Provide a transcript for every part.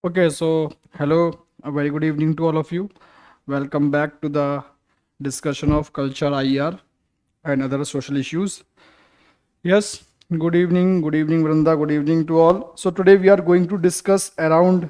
Okay, so hello, a very good evening to all of you. Welcome back to the discussion of culture IR and other social issues. Yes, good evening, Vrunda, good evening to all. So today we are going to discuss around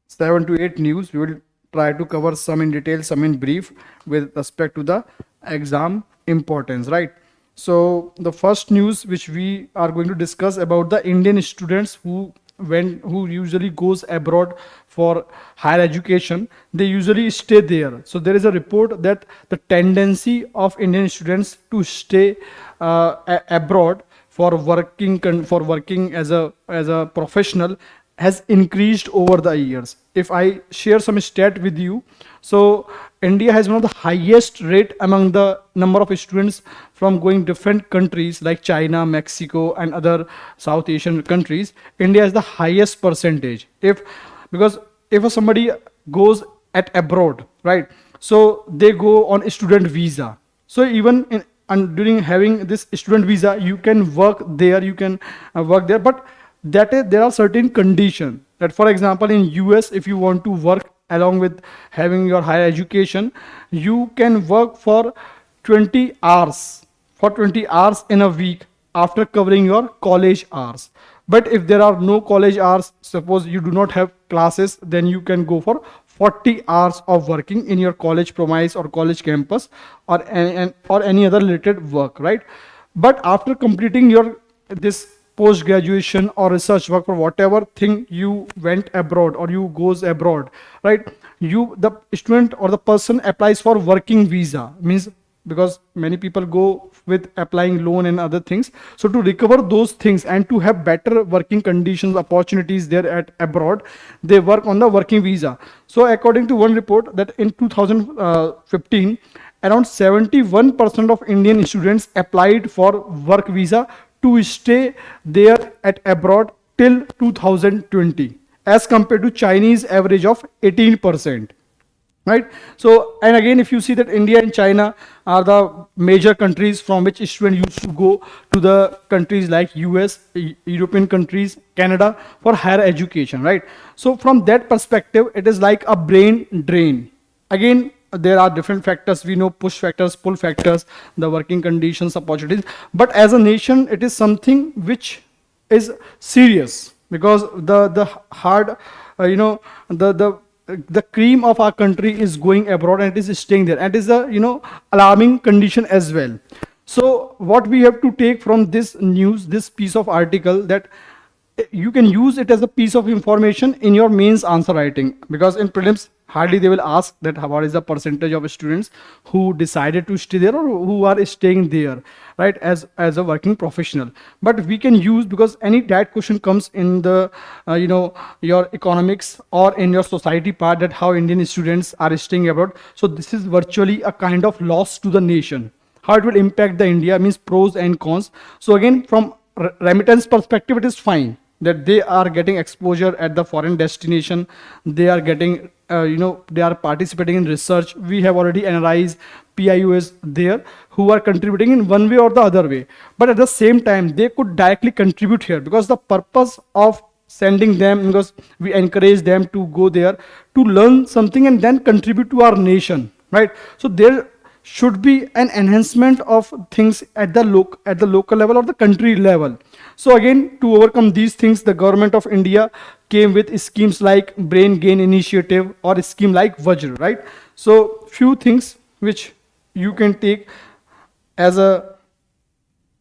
7 to 8 news. We will try to cover some in detail, some in brief with respect to the exam importance, right? So the first news which we are going to discuss about the Indian students who usually goes abroad for higher education, they usually stay there. So there is a report that the tendency of Indian students to stay abroad for working as a professional has increased over the years. If I share some stat with you, so India has one of the highest rate among the number of students from going different countries like China, Mexico, and other South Asian countries. India has the highest percentage. Because if somebody goes at abroad, right? So they go on a student visa. So even in and during having this student visa, you can work there, but there are certain conditions that, for example, in US, if you want to work along with having your higher education, you can work for 20 hours for 20 hours in a week after covering your college hours. But if there are no college hours, suppose you do not have classes, then you can go for 40 hours of working in your college premise or college campus, or any other related work, right? But after completing your this post graduation or research work for whatever thing you went abroad or you goes abroad, right? The student or the person applies for working visa, means because many people go with applying loan and other things. So to recover those things and to have better working conditions, opportunities there at abroad, they work on the working visa. So according to one report, that in 2015, around 71% of Indian students applied for work visa to stay there at abroad till 2020, as compared to Chinese average of 18%, right? So, and again, if you see that India and China are the major countries from which students used to go to the countries like US, European countries, Canada for higher education, right? So from that perspective, it is like a brain drain. Again, there are different factors, we know, push factors, pull factors, the working conditions, opportunities, but as a nation, it is something which is serious, because the hard, the cream of our country is going abroad and it is staying there, and it is a alarming condition as well. So what we have to take from this news, this piece of article, that you can use it as a piece of information in your mains answer writing, because in prelims hardly they will ask that what is the percentage of students who decided to stay there or who are staying there, right, as a working professional. But we can use, because any that question comes in the your economics or in your society part, that how Indian students are staying abroad. So this is virtually a kind of loss to the nation. How it will impact the India, means pros and cons. So again, from remittance perspective, it is fine that they are getting exposure at the foreign destination, they are getting they are participating in research. We have already analyzed PIUs there who are contributing in one way or the other way, but at the same time they could directly contribute here, because the purpose of sending them, because we encourage them to go there to learn something and then contribute to our nation, right? So there should be an enhancement of things at the local level or the country level. So again, to overcome these things, the government of India came with schemes like brain gain initiative or a scheme like Vajra, right? So few things which you can take as a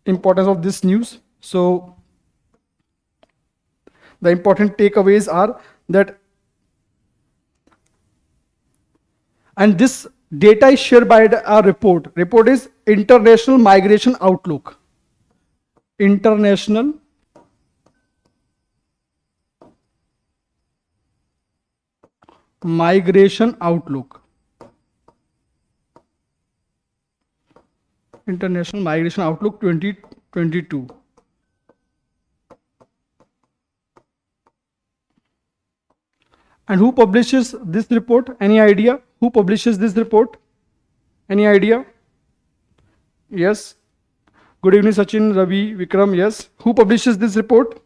importance of this news. So the important takeaways are that, and this data is shared by a report is International Migration Outlook. International Migration Outlook. International Migration Outlook 2022. And who publishes this report? Any idea? Who publishes this report? Any idea? Yes. Good evening, Sachin, Ravi, Vikram. Yes. Who publishes this report?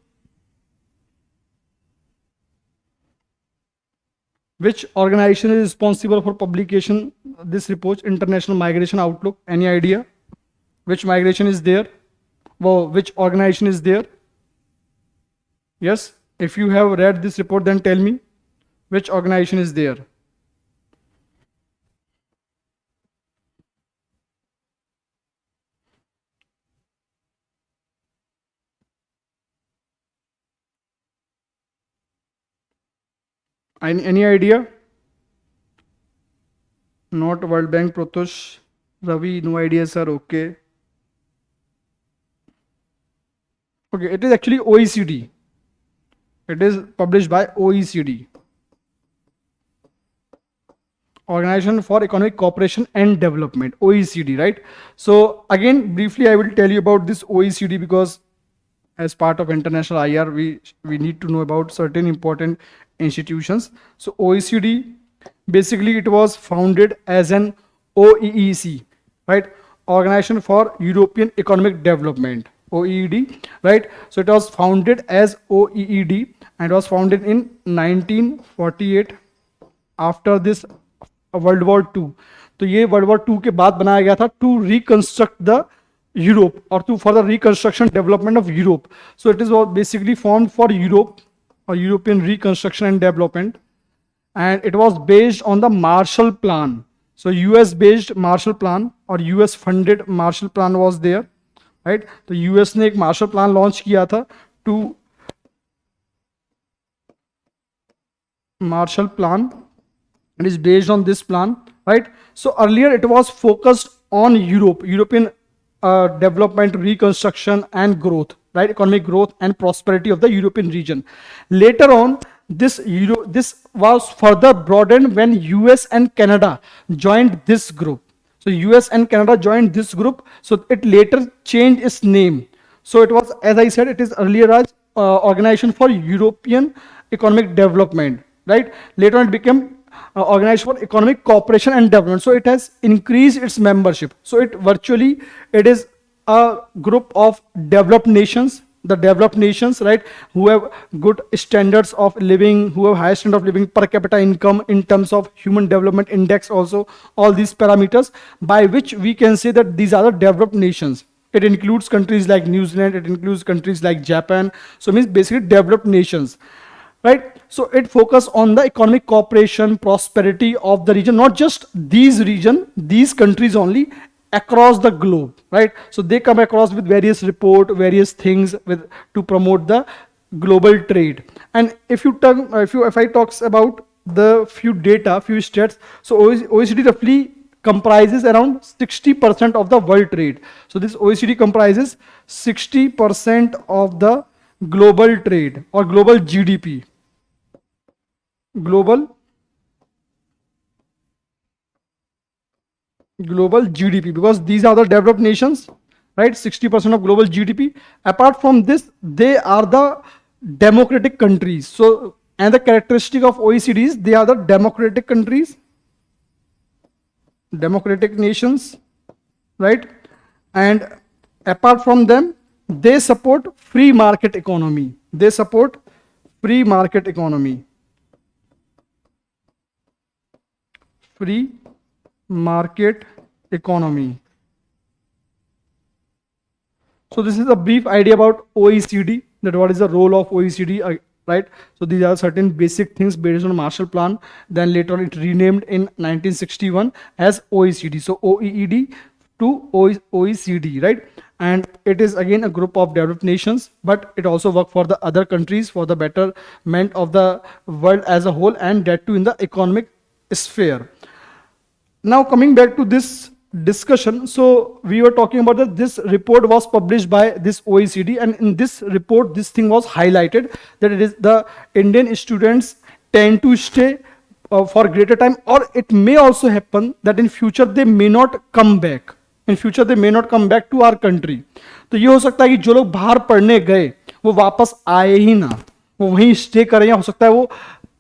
Which organization is responsible for publication this report? International Migration Outlook. Any idea? Which migration is there? Well, which organization is there? Yes. If you have read this report, then tell me which organization is there. Any idea? Not World Bank, Protosh, Ravi, no idea, sir. Okay. Okay, it is actually OECD. It is published by OECD. Organization for Economic Cooperation and Development, OECD, right? So again, briefly, I will tell you about this OECD because as part of international IR, we need to know about certain important institutions. So OECD, basically it was founded as an OEEC, right? Organization for European Economic Development, OEED, right? So it was founded as OEED and was founded in 1948 after this world war two. तो ये world war to के बाद बनाया गया था to reconstruct the Europe और to for the reconstruction development of Europe. So it is basically formed for Europe और European reconstruction and development and it was based on the Marshall plan. So US based Marshall plan और US funded Marshall plan was there, right. तो US ने एक Marshall plan launch किया था to Marshall plan. It is based on this plan, right? So earlier it was focused on European development, reconstruction and growth, right? Economic growth and prosperity of the European region. Later on, this was further broadened when US and Canada joined this group. So US and Canada joined this group. So it later changed its name. So it was, as I said, it is earlier as Organization for European Economic Development, right? Later on it became Organization for Economic Cooperation and Development. So it has increased its membership. So it is a group of developed nations, the developed nations, right, who have good standards of living, who have high standard of living, per capita income, in terms of human development index also, all these parameters by which we can say that these are the developed nations. It includes countries like New Zealand, it includes countries like Japan. So it means basically developed nations, right? So it focus on the economic cooperation, prosperity of the region, not just these countries only, across the globe, right? So they come across with various report, various things to promote the global trade. And if I talks about the few stats, so OECD roughly comprises around 60% of the world trade. So this OECD comprises 60% of the global trade or global GDP. Global GDP, because these are the developed nations, right? 60% of global GDP. Apart from this, they are the democratic countries. So, and the characteristic of OECD is they are the democratic countries, democratic nations, right? And apart from them, they support free market economy. They support free market economy. Free market economy. So this is a brief idea about OECD, that what is the role of OECD, right? So these are certain basic things based on Marshall Plan. Then later on it renamed in 1961 as OECD. So OEED to OECD, right? And it is again a group of developed nations, but it also works for the other countries for the betterment of the world as a whole, and that too in the economic sphere. Now coming back to this discussion, so we were talking about that this report was published by this OECD, and in this report this thing was highlighted that it is the Indian students tend to stay for greater time, or it may also happen that in future they may not come back. In future they may not come back to our country. तो ये हो सकता है कि जो लोग बाहर पढ़ने गए वो वापस आए ही ना, वो वहीं स्टे करें, या हो सकता है वो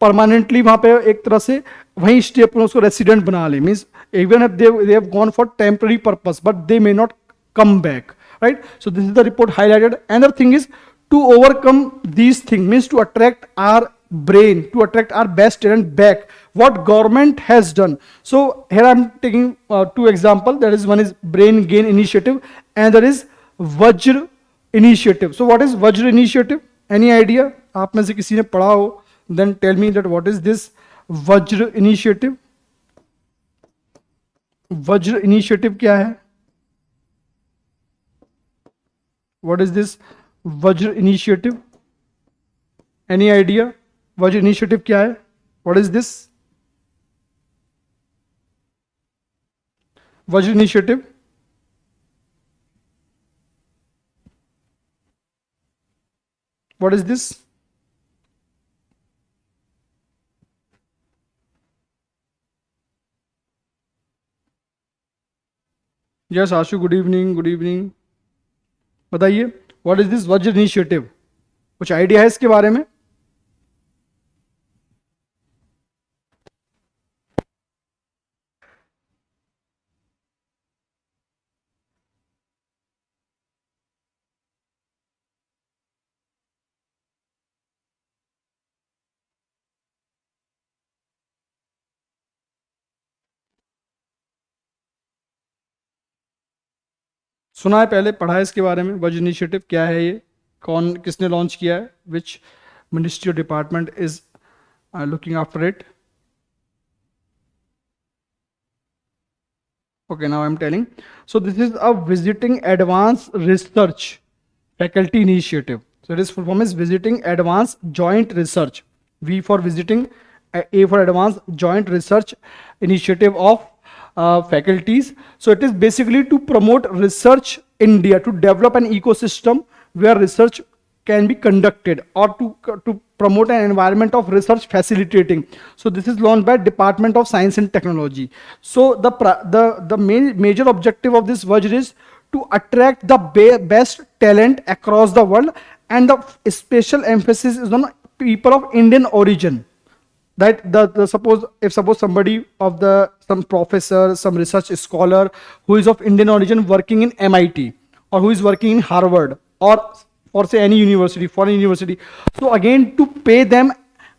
परमानेंटली वहां पे एक तरह से वहीं स्टे अपने उसको रेसिडेंट बना ले. Means even if they have gone for temporary purpose, but they may not come back, right? So this is the report highlighted. Another thing is to overcome these things, means to attract our brain, to attract our best talent back. what government has done. So here I'm taking two examples. That is, one is brain gain initiative and there is Vajra initiative. So what is Vajra initiative? Any idea? आप में से किसी ने पढ़ा हो, then tell me that what is this Vajra initiative. Vajra initiative क्या है? What is this Vajra initiative? Any idea? Vajra initiative क्या है? What is this Vajra initiative? What is this? Yes, Ashu, good evening. Good evening. बताइए, what is this Vajra initiative? कुछ idea है इसके बारे में? सुना है, पहले पढ़ा है इसके बारे में. वज्र इनिशिएटिव क्या है, ये कौन किसने लॉन्च किया है, which ministry department is looking after it. Okay, now I'm telling. So this is a visiting advanced research faculty initiative. So it is full form is visiting advanced joint research. V for visiting, A for advanced joint research initiative of faculties. So it is basically to promote research in India, to develop an ecosystem where research can be conducted, or to promote an environment of research facilitating. So this is launched by Department of Science and Technology. So the major objective of this Vajra is to attract the best talent across the world, and the special emphasis is on people of Indian origin. That suppose somebody of some professor, some research scholar who is of Indian origin working in MIT, or who is working in Harvard, or say any university, foreign university. So again, to pay them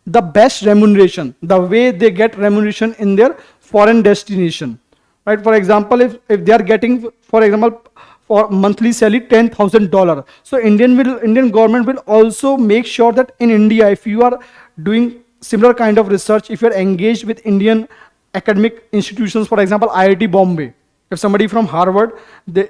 the best remuneration, the way they get remuneration in their foreign destination, right? For example, if they are getting, for example, for monthly salary $10,000, so Indian government will also make sure that in India, if you are doing similar kind of research, if you are engaged with Indian academic institutions, for example IIT Bombay, if somebody from Harvard,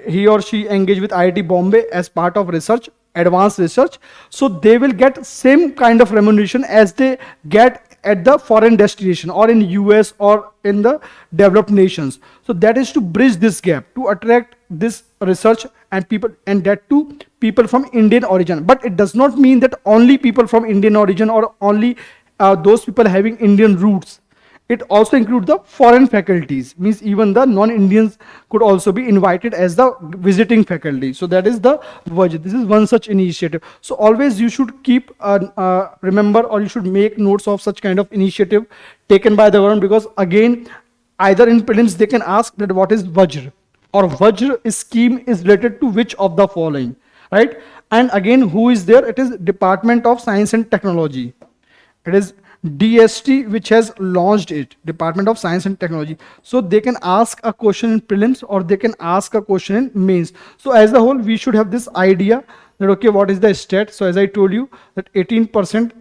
he or she engaged with IIT Bombay as part of research, advanced research, so they will get same kind of remuneration as they get at the foreign destination, or in US, or in the developed nations. So that is to bridge this gap, to attract this research and people, and that to people from Indian origin. But it does not mean that only people from Indian origin, or only those people having Indian roots. It also includes the foreign faculties, means even the non-Indians could also be invited as the visiting faculty. So that is the Vajra. This is one such initiative. So always you should keep remember, or you should make notes of such kind of initiative taken by the government, because again, either in prelims they can ask that what is Vajra, or Vajra scheme is related to which of the following, right? And again, who is there? It is Department of Science and Technology. It is DST which has launched it, Department of Science and Technology. So they can ask a question in prelims, or they can ask a question in mains. So as a whole, we should have this idea that, okay, what is the stat? So as I told you, that 18%,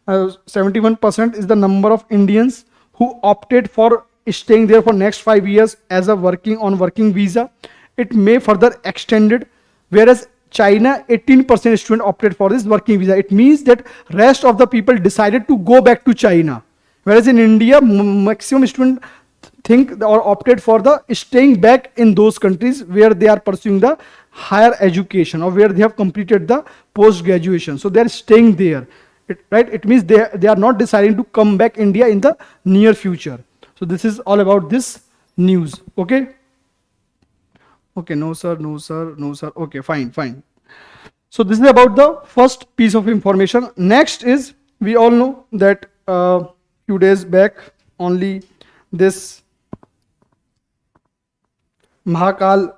71% is the number of Indians who opted for staying there for next 5 years as a working visa. It may further extended, whereas China, 18% student opted for this working visa. It means that rest of the people decided to go back to China, whereas in India, maximum student think or opted for the staying back in those countries where they are pursuing the higher education, or where they have completed the post graduation. So they are staying there, right? It means they are not deciding to come back India in the near future. So this is all about this news. Okay. Okay, no sir, no sir, no sir. Okay, fine. So this is about the first piece of information. Next is, we all know that few days back only this Mahakal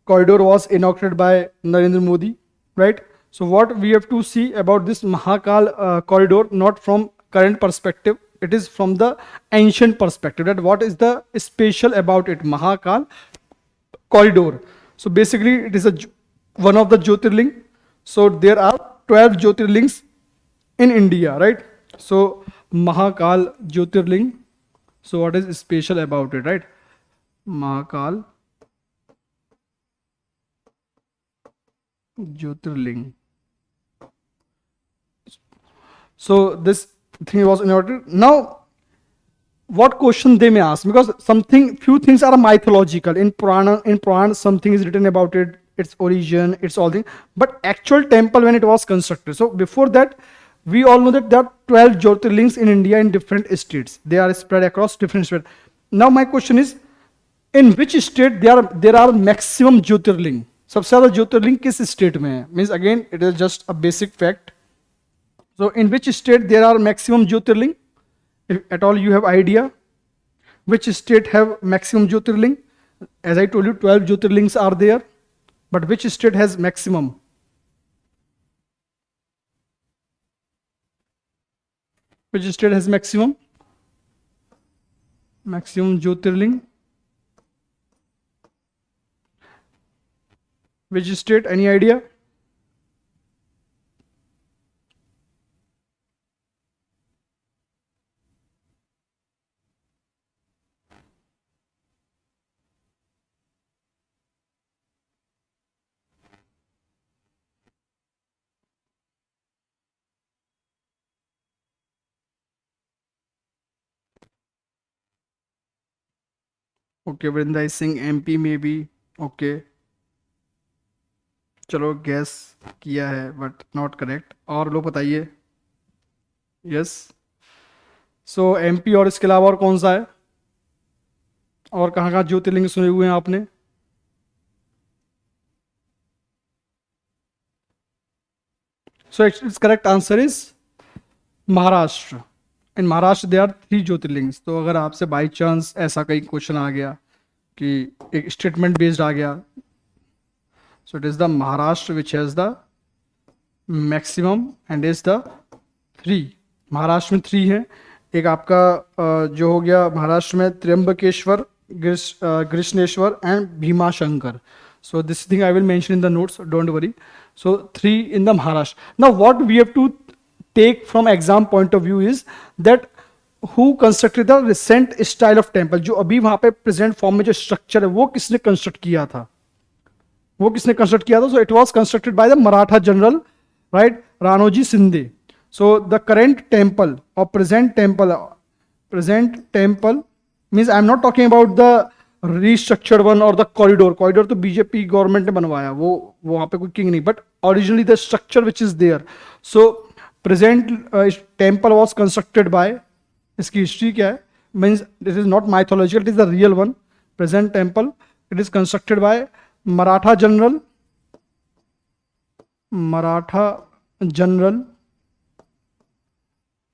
corridor was inaugurated by Narendra Modi, right? So what we have to see about this Mahakal corridor, not from current perspective, it is from the ancient perspective, that what is the special about it. Mahakal corridor. So basically it is one of the Jyotirling. So there are 12 Jyotirlings in India, right? So Mahakal Jyotirling. So what is special about it, right? Mahakal Jyotirling. So this thing was innovated. Now, what question they may ask? Because few things are mythological. In Purana, something is written about it, its origin, its all thing. But actual temple when it was constructed. So before that, we all know that there are 12 Jyotirlings in India in different states. They are spread across different states. Now my question is, in which state there are maximum Jyotirling? सबसे ज़्यादा ज्योतिर्लिंग किस state में है? Means again it is just a basic fact. So in which state there are maximum Jyotirling? If at all you have idea, which state have maximum Jyotirling? As I told you, 12 Jyotirlings are there, but which state has maximum? Which state has maximum? Maximum Jyotirling. Which state? Any idea? Okay, Vrinda is saying MP maybe. Okay. चलो gas किया है but not correct. और लोग बताइए. Yes. सो MP और इसके अलावा और कौन सा है? और कहाँ कहाँ ज्योतिर्लिंग सुने हुए हैं आपने? So it's correct answer is Maharashtra. In Maharashtra they are 3 jyotirlingas. तो अगर आपसे बाई चांस ऐसा कहीं क्वेश्चन आ गया कि एक स्टेटमेंट बेस्ड आ गया, so it is the Maharashtra which has the maximum and is the 3. Maharashtra में 3 है. एक आपका जो हो गया महाराष्ट्र में Trimbakeshwar, Krishneshwar and Bhimashankar. So this thing I will mention in the notes, don't worry. So 3 in the Maharashtra. Now what we have to take from exam point of view is that who constructed the recent style of temple. जो अभी वहाँ पे present form में जो structure है वो किसने construct किया था? वो किसने कंस्ट्रक्ट किया था? So it was constructed by the Maratha general, right, Ranoji Shinde. So the current temple और present temple means I am not talking about the restructured one और द कॉरिडोर तो बीजेपी गवर्नमेंट ने बनवाया, वो वहाँ पे कोई किंग नहीं, but originally the structure which is there. So present temple was constructed by, इसकी हिस्ट्री क्या है? Means this is not mythological, it is the real one. Present temple it is constructed by Maratha general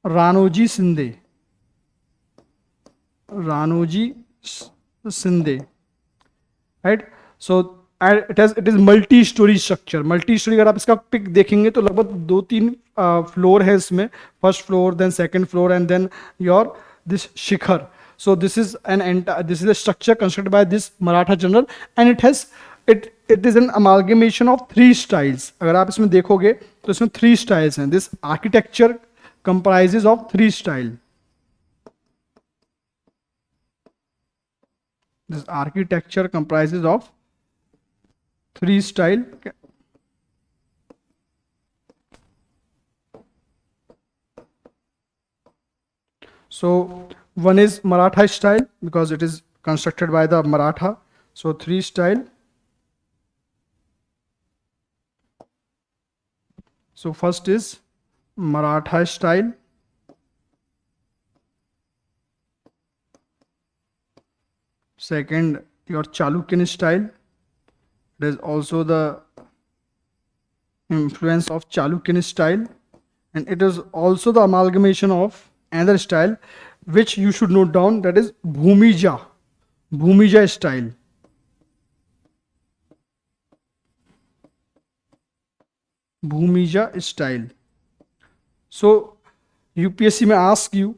Ranoji Shinde, right. So it is multi storey structure. Multi storey अगर आप इसका pick देखेंगे तो लगभग 2-3 floor है इसमें. First floor, then second floor and then your this shikhar. So this is a structure constructed by this Maratha general and it is an amalgamation of 3 styles. अगर आप इसमें देखोगे तो इसमें 3 styles हैं. This architecture comprises of 3 styles. This architecture comprises of 3 styles. So one is Maratha style because it is constructed by the Maratha. So 3 style. So first is Maratha style. Second, your Chalukyan style. There is also the influence of Chalukyan style, and it is also the amalgamation of another style which you should note down, that is Bhumija style. Bhumija style. So UPSC may ask you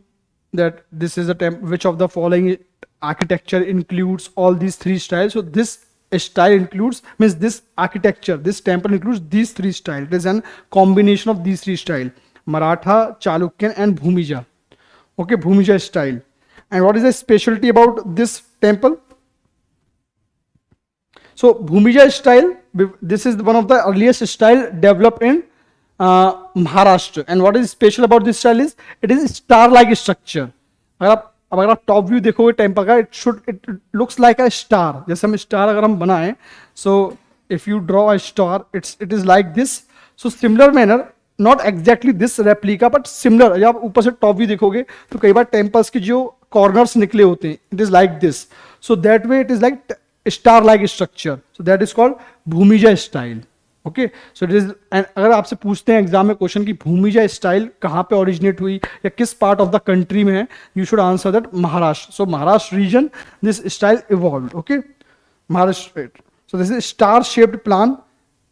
that this is a which of the following architecture includes all these three styles. So this style includes, means this architecture, this temple includes these three styles. It is an combination of these three styles: Maratha, Chalukyan and Bhumija. Okay, Bhumija style. And what is the specialty about this temple? So Bhumija style, this is one of the earliest style developed in Maharashtra. And what is special about this style is it is star-like structure. अगर आप top view देखोगे temple का, it looks like a star. जैसे हम star अगर हम बनाएं, so if you draw a star, it is like this. So similar manner, not exactly this replica but similar. जब आप ऊपर से टॉप व्यू देखोगे तो कई बार टेम्पल्स के जो कॉर्नर्स निकले होते हैं, it is like this. So that way it is like star like structure. So that is called Bhumija style. Okay, so it is. And अगर आपसे पूछते हैं एग्जाम में क्वेश्चन की भूमिजा स्टाइल कहाँ पे ओरिजिनेट हुई या किस पार्ट ऑफ द कंट्री में है, you should answer that Maharashtra. So Maharashtra region this style evolved. Okay, Maharashtra. So this is star shaped plan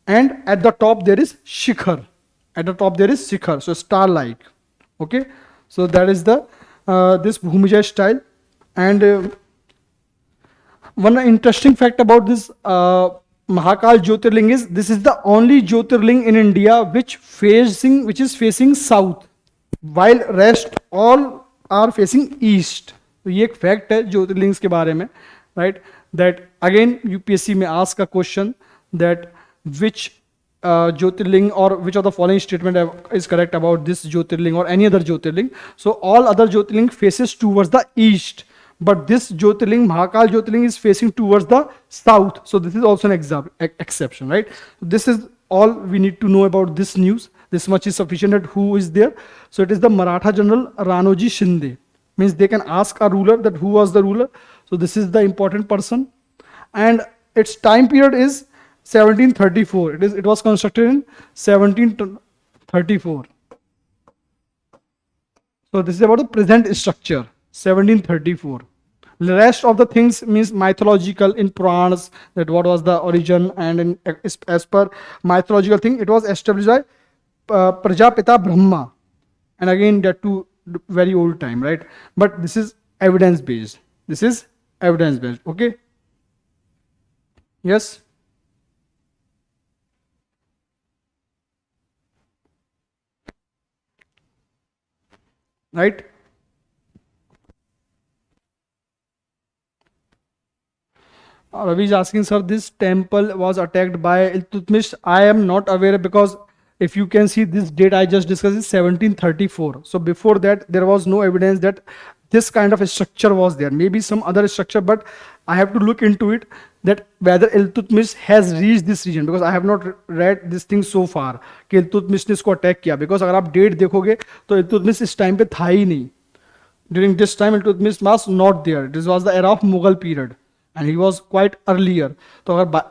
and at the top there is shikhar. At the top there is shikhar, so star like. Okay, so that is the this Bhumija style. And one interesting fact about this Mahakal Jyotirling is this is the only Jyotirling in India which is facing south, while rest all are facing east. तो ये एक fact है ज्योतिर्लिंग्स के बारे में, right? That again UPSC में ask a question that which Jyotirling or which of the following statement is correct about this Jyotirling or any other Jyotirling. So all other Jyotirling faces towards the east, but this Jyotirling, Mahakal Jyotirling, is facing towards the south. So this is also an exception, right? So this is all we need to know about this news. This much is sufficient that who is there. So it is the Maratha general Ranoji Shinde. Means they can ask a ruler that who was the ruler. So this is the important person. And its time period is 1734. It was constructed in 1734. So this is about the present structure, 1734. The rest of the things means mythological in Puranas, that what was the origin, and in, as per mythological thing, it was established by Prajapita Brahma. And again that too very old time, right? But this is evidence based. This is evidence based. Okay. Yes. Right? Ravi is asking, sir, this temple was attacked by Iltutmish. I am not aware, because if you can see this date I just discussed is 1734. So before that there was no evidence that this kind of a structure was there. Maybe some other structure, but I have to look into it that whether Iltutmish has reached this region, because I have not read this thing so far कि Iltutmish ने इसको attack किया. because अगर आप date देखोगे तो Iltutmish इस time पे था ही नहीं. During this time Iltutmish was not there. This was the era of Mughal period and he was quite earlier. तो अगर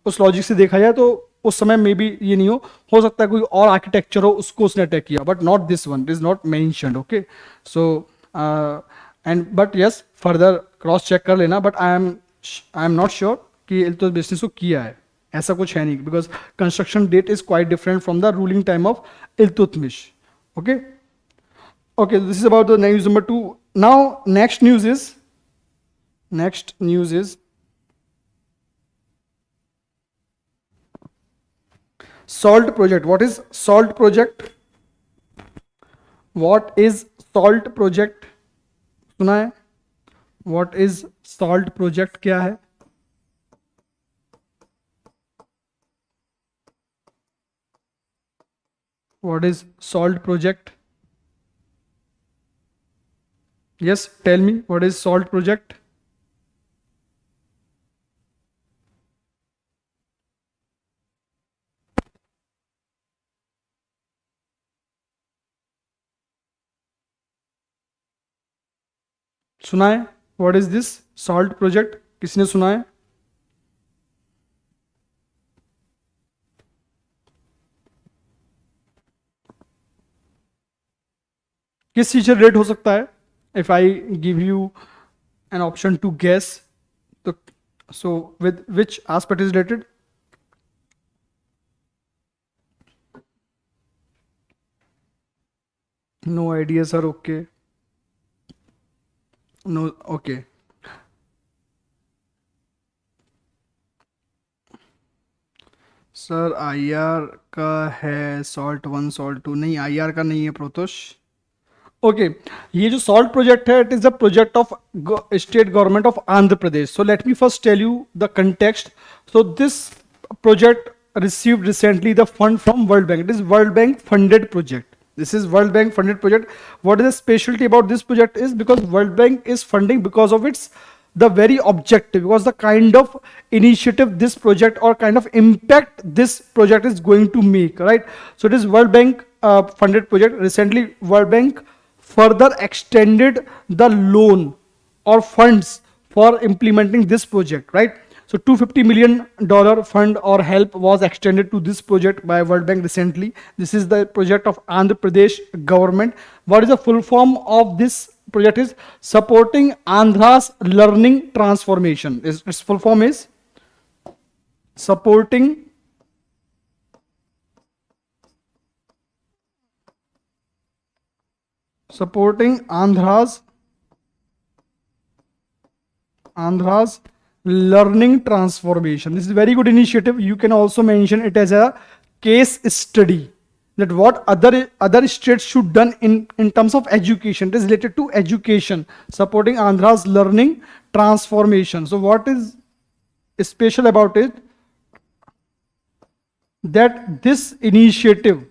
उस लॉजिक से देखा जाए तो उस समय में भी ये नहीं हो सकता है कोई और आर्किटेक्चर हो उसको उसने अटैक किया, but not this one. It is not mentioned. Okay, so and but yes further cross check कर लेना, but I am not sure कि इल्तुतमिश ने किया है, ऐसा कुछ है नहीं, because construction date is quite different from the ruling time of Iltutmish. Okay, okay, this is about the news number 2. Now next news is salt project. What is salt project? What is salt project? सुना है? What is salt project क्या है? What is salt project? Yes, tell me, what is salt project? सुना है? What is this salt project? किसने सुना है? किस चीज से रिलेट हो सकता है? If I give you an option to guess, so with which aspect is related? No idea, sir. Okay. No, okay. Sir IR का है सॉल्ट 1 सॉल्ट 2, नहीं आईआर का नहीं है प्रोतोष। ओके, ये जो सॉल्ट प्रोजेक्ट है, it is a project of state government of Andhra Pradesh. So let me first tell you the context. सो दिस project received recently the fund from World Bank. It is World Bank funded project. This is World Bank funded project. What is the specialty about this project is because World Bank is funding because of its the very objective, because the kind of initiative this project or kind of impact this project is going to make, right? So it is World Bank funded project. Recently World Bank further extended the loan or funds for implementing this project, right? So $250 million fund or help was extended to this project by World Bank recently. This is the project of Andhra Pradesh government. What is the full form of this project is supporting Andhra's learning transformation. Its full form is supporting Andhra's learning transformation. This is a very good initiative. You can also mention it as a case study that what other states should done in terms of education. It is related to education, supporting Andhra's learning transformation. So what is special about it? That this initiative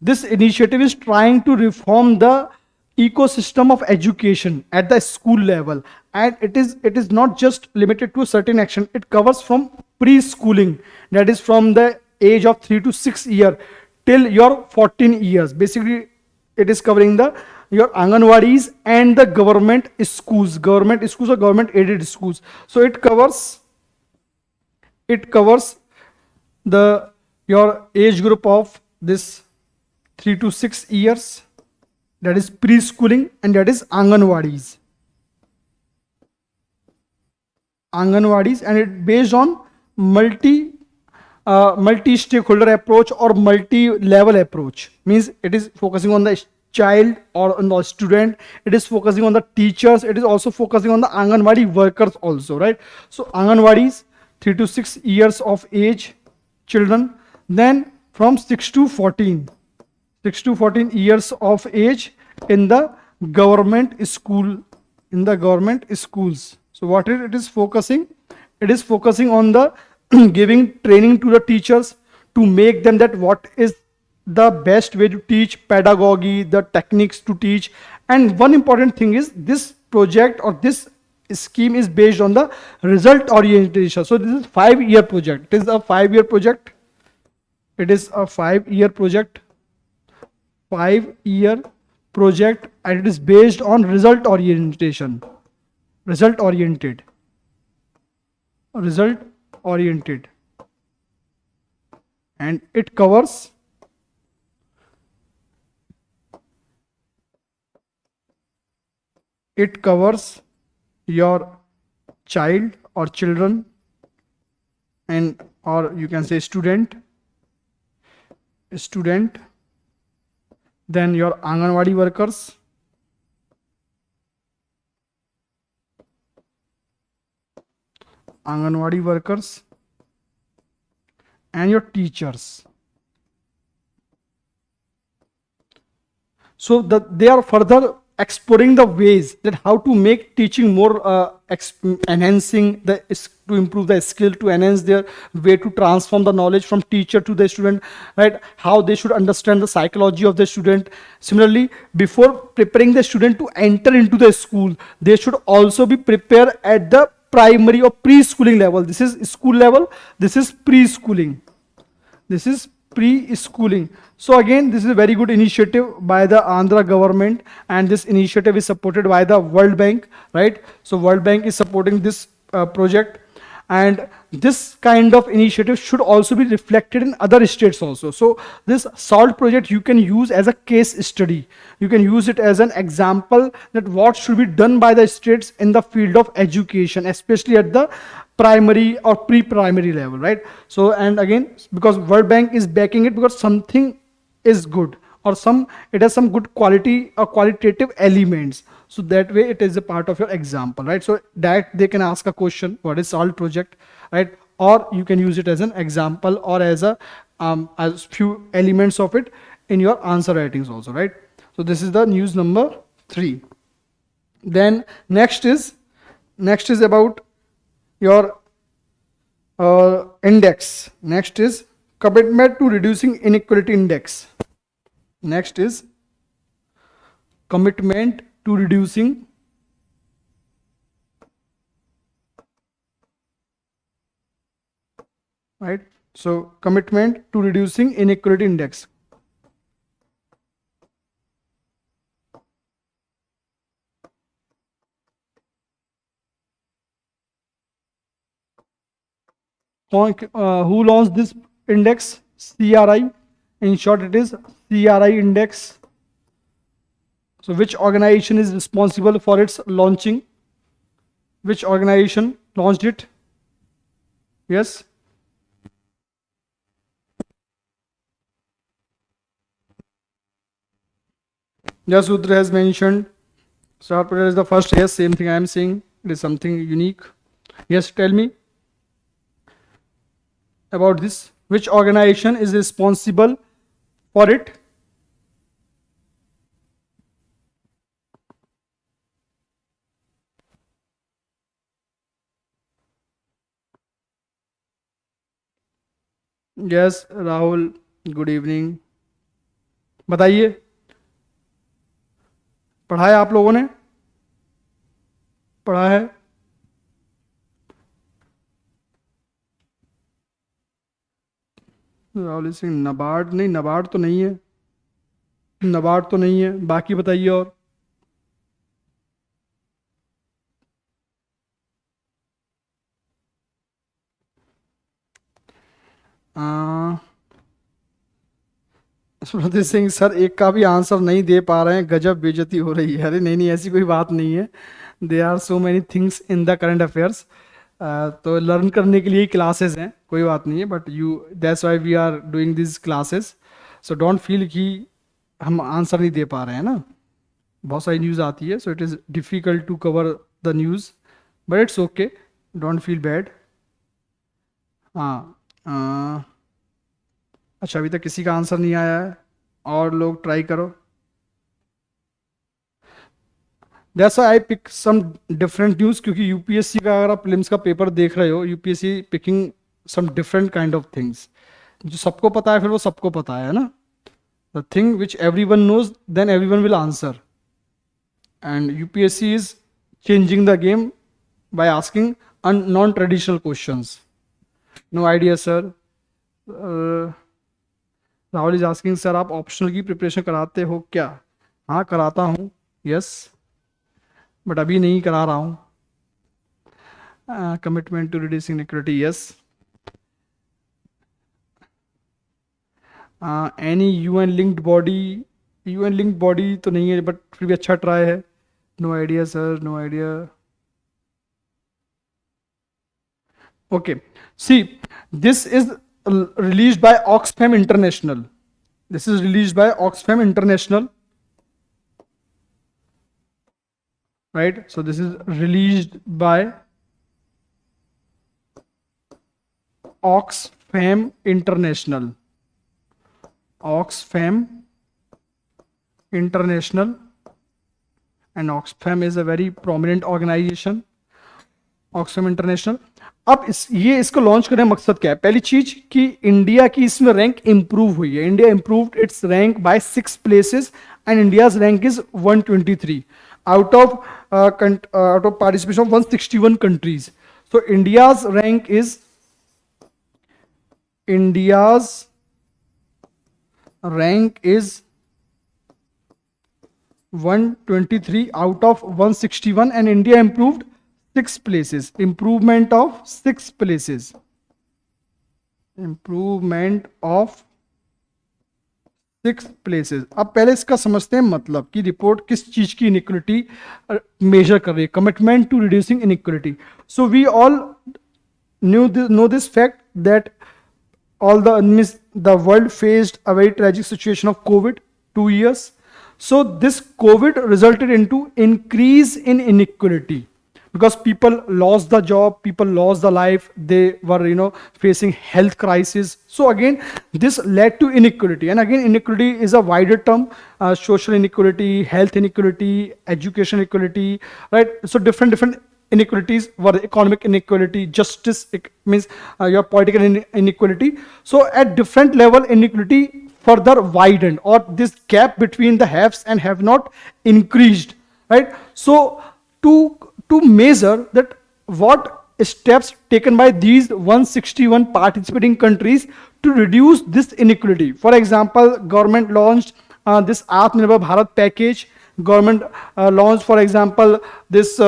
is trying to reform the ecosystem of education at the school level, and it is not just limited to a certain action. It covers from preschooling, that is from the age of 3 to 6 year till your 14 years. Basically it is covering the your anganwadis and the government schools or government aided schools. So it covers the your age group of this 3 to 6 years, that is preschooling, and that is anganwadis, and it based on multi stakeholder approach or multi level approach. Means it is focusing on the child or on the student, it is focusing on the teachers, it is also focusing on the anganwadi workers also, right? So anganwadis 3 to 6 years of age children, then from 6 to 14 years of age in the government schools. So what it is focusing? It is focusing on the giving training to the teachers to make them that what is the best way to teach, pedagogy, the techniques to teach. And one important thing is this project or this scheme is based on the result orientation. So this is 5-year project. It is a 5-year project. 5-year project, and it is based on result oriented, and it covers your child or children, and or you can say student, then your anganwadi workers, and your teachers. So they are further exploring the ways that how to make teaching more enhancing the to improve the skill, to enhance their way to transform the knowledge from teacher to the student, right? How they should understand the psychology of the student. Similarly, before preparing the student to enter into the school, they should also be prepared at the primary or preschooling level. This is school level, this is preschooling. So again, this is a very good initiative by the Andhra government, and this initiative is supported by the World Bank, right? So World Bank is supporting this project, and this kind of initiative should also be reflected in other states also. So this SALT project you can use as a case study. You can use it as an example that what should be done by the states in the field of education, especially at the primary or pre-primary level, right? So, and again, because World Bank is backing it because something is good, or it has some good quality or qualitative elements. So that way it is a part of your example, right? So that they can ask a question, what is salt project, right? Or you can use it as an example or as a as few elements of it in your answer writings also, right? So this is the news number 3. Then next is about your index. Next is commitment to reducing inequality index. Next is commitment to reducing right. So commitment to reducing inequality index. Who launched this index? CRI. In short, it is CRI index. So which organization is responsible for its launching? Which organization launched it? Yes. Yes, Udra has mentioned. Star Patel is the first. Yes, same thing I am saying. It is something unique. Yes, tell me about this. Which organization is responsible for it? Yes, Rahul, good evening. बताइए, पढ़ा है आप लोगों ने? पढ़ा है? राहुल सिंह, नबार्ड नहीं, नबार्ड तो नहीं है, नबार्ड तो नहीं है. बाकी बताइए. और स्मृति सिंह सर एक का भी आंसर नहीं दे पा रहे हैं, गजब बेइज्जती हो रही है. अरे नहीं नहीं, ऐसी कोई बात नहीं है. There are so many things in the current affairs. तो लर्न करने के लिए ही क्लासेस हैं, कोई बात नहीं है. But you, that's why we are doing this classes. So don't feel कि हम आंसर नहीं दे पा रहे हैं ना. बहुत सारी न्यूज़ आती है, so it is difficult to cover the news, but it's okay, don't feel bad. हाँ, अच्छा अभी तक किसी का आंसर नहीं आया है, और लोग ट्राई करो. That's I pick some different news, क्योंकि यूपीएससी का अगर आप प्रीलिम्स का पेपर देख रहे हो, UPSC picking some different kind of things. जो सबको पता है फिर वो सबको पता है ना. The thing which every one knows, then every one will answer. And UPSC is changing the game by asking non traditional questions. No idea sir. Rahul is asking sir आप ऑप्शनल की प्रिपरेशन कराते हो क्या? हाँ कराता हूँ, यस, बट अभी नहीं करा रहा हूँ. Commitment to reducing inequality, yes. Any UN linked body तो नहीं है, बट फिर भी अच्छा ट्राई है. No idea sir, no idea. Okay, see this is released by Oxfam International. This is released by Oxfam International, right? So this is released by Oxfam International. Oxfam International, and Oxfam is a very prominent organization. Oxfam International. अब इसको launch करने का मकसद क्या है? पहली चीज कि इंडिया की इसमें रैंक इंप्रूव हुई है. India improved its rank by 6 places and India's rank is 123 out of participation of 161 countries. So India's rank is 123 out of 161 and India improved 6 places. Improvement of 6 places. Improvement of 6 places. अब पहले इसका समझते हैं मतलब कि report किस चीज की इनइक्वालिटी मेजर कर रही है. Commitment to reducing inequality. So we all know this fact that all the world faced a very tragic situation of COVID 2 years. So this COVID resulted into increase in inequality because people lost the job, people lost the life, they were facing health crisis. So again, this led to inequality, and again inequality is a wider term: social inequality, health inequality, education inequality, right? So different inequalities were economic inequality, justice means your political inequality. So at different level, inequality further widened, or this gap between the haves and have not increased, right? So to measure that, what steps taken by these 161 participating countries to reduce this inequality. For example, government launched this Atmanirbhar Bharat package. Government launched, for example, this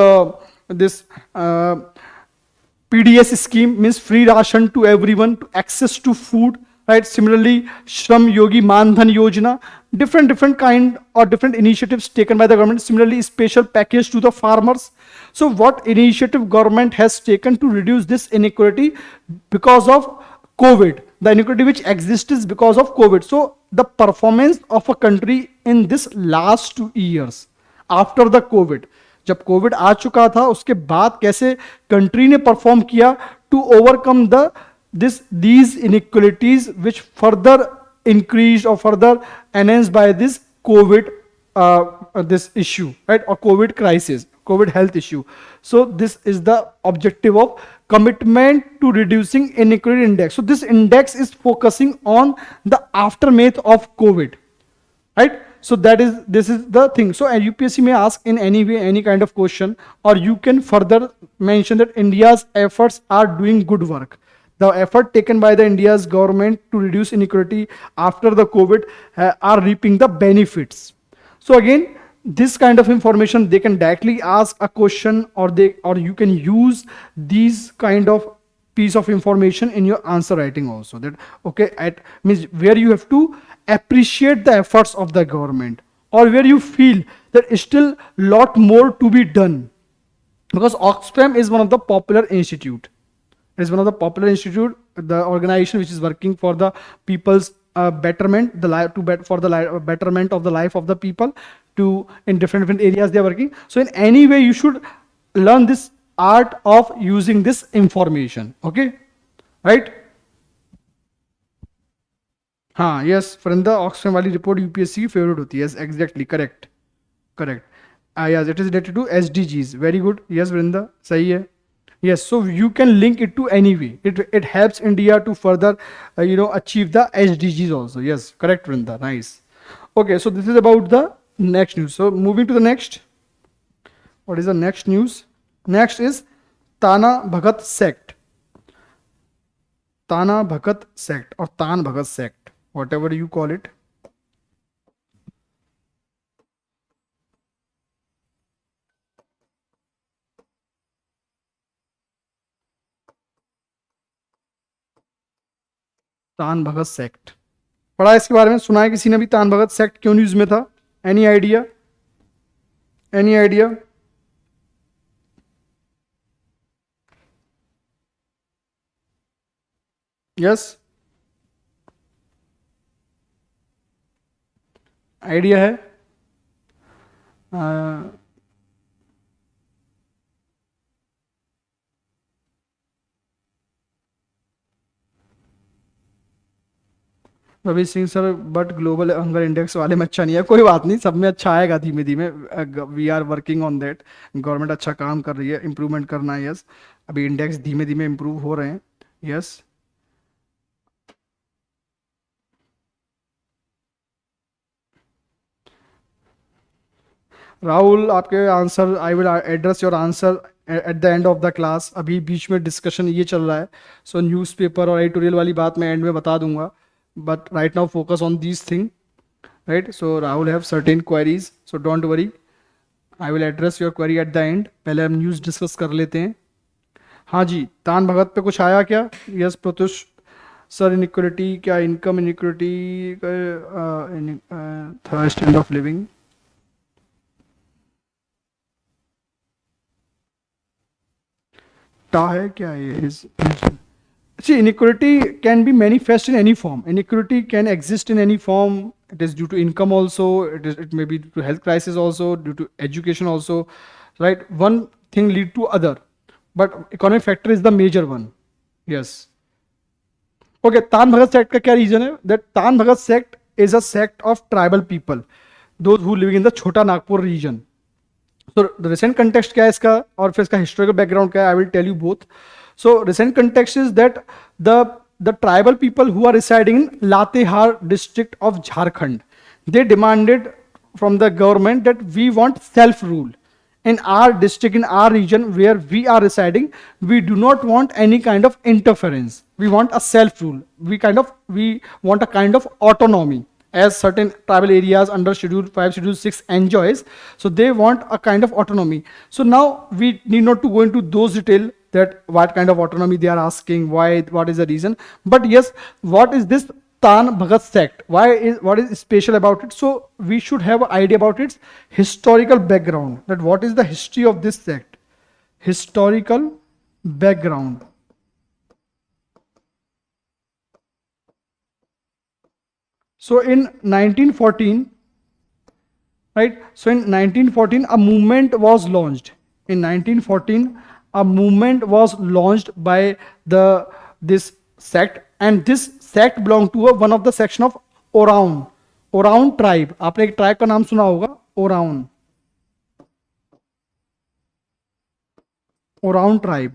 PDS scheme, means free ration to everyone, to access to food, right? Similarly, Shram Yogi Mandhan Yojana, different kind or different initiatives taken by the government. Similarly, special package to the farmers. So what initiative government has taken to reduce this inequality because of COVID? The inequality which exists is because of COVID. So the performance of a country in this last 2 years after the COVID, जब COVID आ चुका था उसके बाद कैसे country ने perform किया to overcome these inequalities which further increased or further enhanced by this COVID this issue, right? Or COVID crisis, COVID health issue. So this is the objective of commitment to reducing inequality index. So this index is focusing on the aftermath of COVID, right? So this is the thing. So UPSC may ask in any way any kind of question, or you can further mention that India's efforts are doing good work. The effort taken by the India's government to reduce inequality after the COVID are reaping the benefits. So again, this kind of information, they can directly ask a question, or you can use these kind of piece of information in your answer writing also. That okay, means where you have to appreciate the efforts of the government, or where you feel that still lot more to be done, because Oxfam is one of the popular institute. It is one of the popular institute, the organization which is working for the people's betterment, for the betterment of the life of the people, to in different areas they are working. So in any way you should learn this art of using this information. Okay, right? हाँ, yes, Farinda, Oxfam वाली report UPSC की favorite होती है. Yes, exactly, correct. Yes, it is related to SDGs. Very good. Yes, Farinda, सही है. Yes, so you can link it to any way. It helps India to further achieve the SDGs also. Yes, correct, Farinda. Nice. Okay, so this is about the next news. So moving to the next. What is the next news? Next is Tana Bhagat sect. Tana Bhagat sect or Tan Bhagat sect, whatever you call it. तान Bhagat sect पढ़ा इसके बारे में, सुना है किसी ने भी? तान भगत सेक्ट क्यों न्यूज में था? Any idea? Any idea? Yes, idea है? Ravi Singh sir, but global hunger index वाले में अच्छा नहीं है. कोई बात नहीं, सब में अच्छा आएगा धीमे धीमे. We are working on that. Government अच्छा काम कर रही है, इंप्रूवमेंट करना है. यस, अभी इंडेक्स धीमे धीमे इंप्रूव हो रहे हैं. यस, राहुल, आपके answer I will address your answer at the end of the class. अभी बीच में डिस्कशन ये चल रहा है. सो न्यूज़पेपर और एडिटोरियल वाली बात मैं एंड में बता दूंगा. But right now focus on these thing, right? So Rahul have certain queries, so don't worry, I will address your query at the end. पहले हम न्यूज़ डिस्कस कर लेते हैं. हाँ जी, तान भगत पे कुछ आया क्या? यस प्रत्युष सर, इनइक्वलिटी क्या? Income inequality, third standard of living. टा है क्या ये? See, inequality can be manifest in any form. Inequality can exist in any form, it is due to income also, it may be due to health crisis also, due to education also, right? One thing lead to other, but economic factor is the major one. Yes. Okay, Tan Bhagat sect का क्या reason है? That Tan Bhagat sect is a sect of tribal people, those who living in the Chota Nagpur region. So the recent context क्या है इसका और फिर इसका historical background क्या है? I will tell you both. So recent context is that the tribal people who are residing in Latehar district of Jharkhand, they demanded from the government that we want self rule in our district, in our region where we are residing. We do not want any kind of interference. We want a self rule. We want a kind of autonomy as certain tribal areas under schedule 5 schedule 6 enjoys. So they want a kind of autonomy. So now we need not to go into those detail that what kind of autonomy they are asking, why, what is the reason. But yes, what is this Tan Bhagat sect? What is special about it? So we should have an idea about its historical background. That what is the history of this sect? Historical background. So in 1914, right? So in 1914, a movement was launched. In 1914, a movement was launched by this sect, and this sect belonged to one of the section of Oraon. Oraon tribe. आपने एक tribe का नाम सुना होगा, Oraon. Oraon tribe.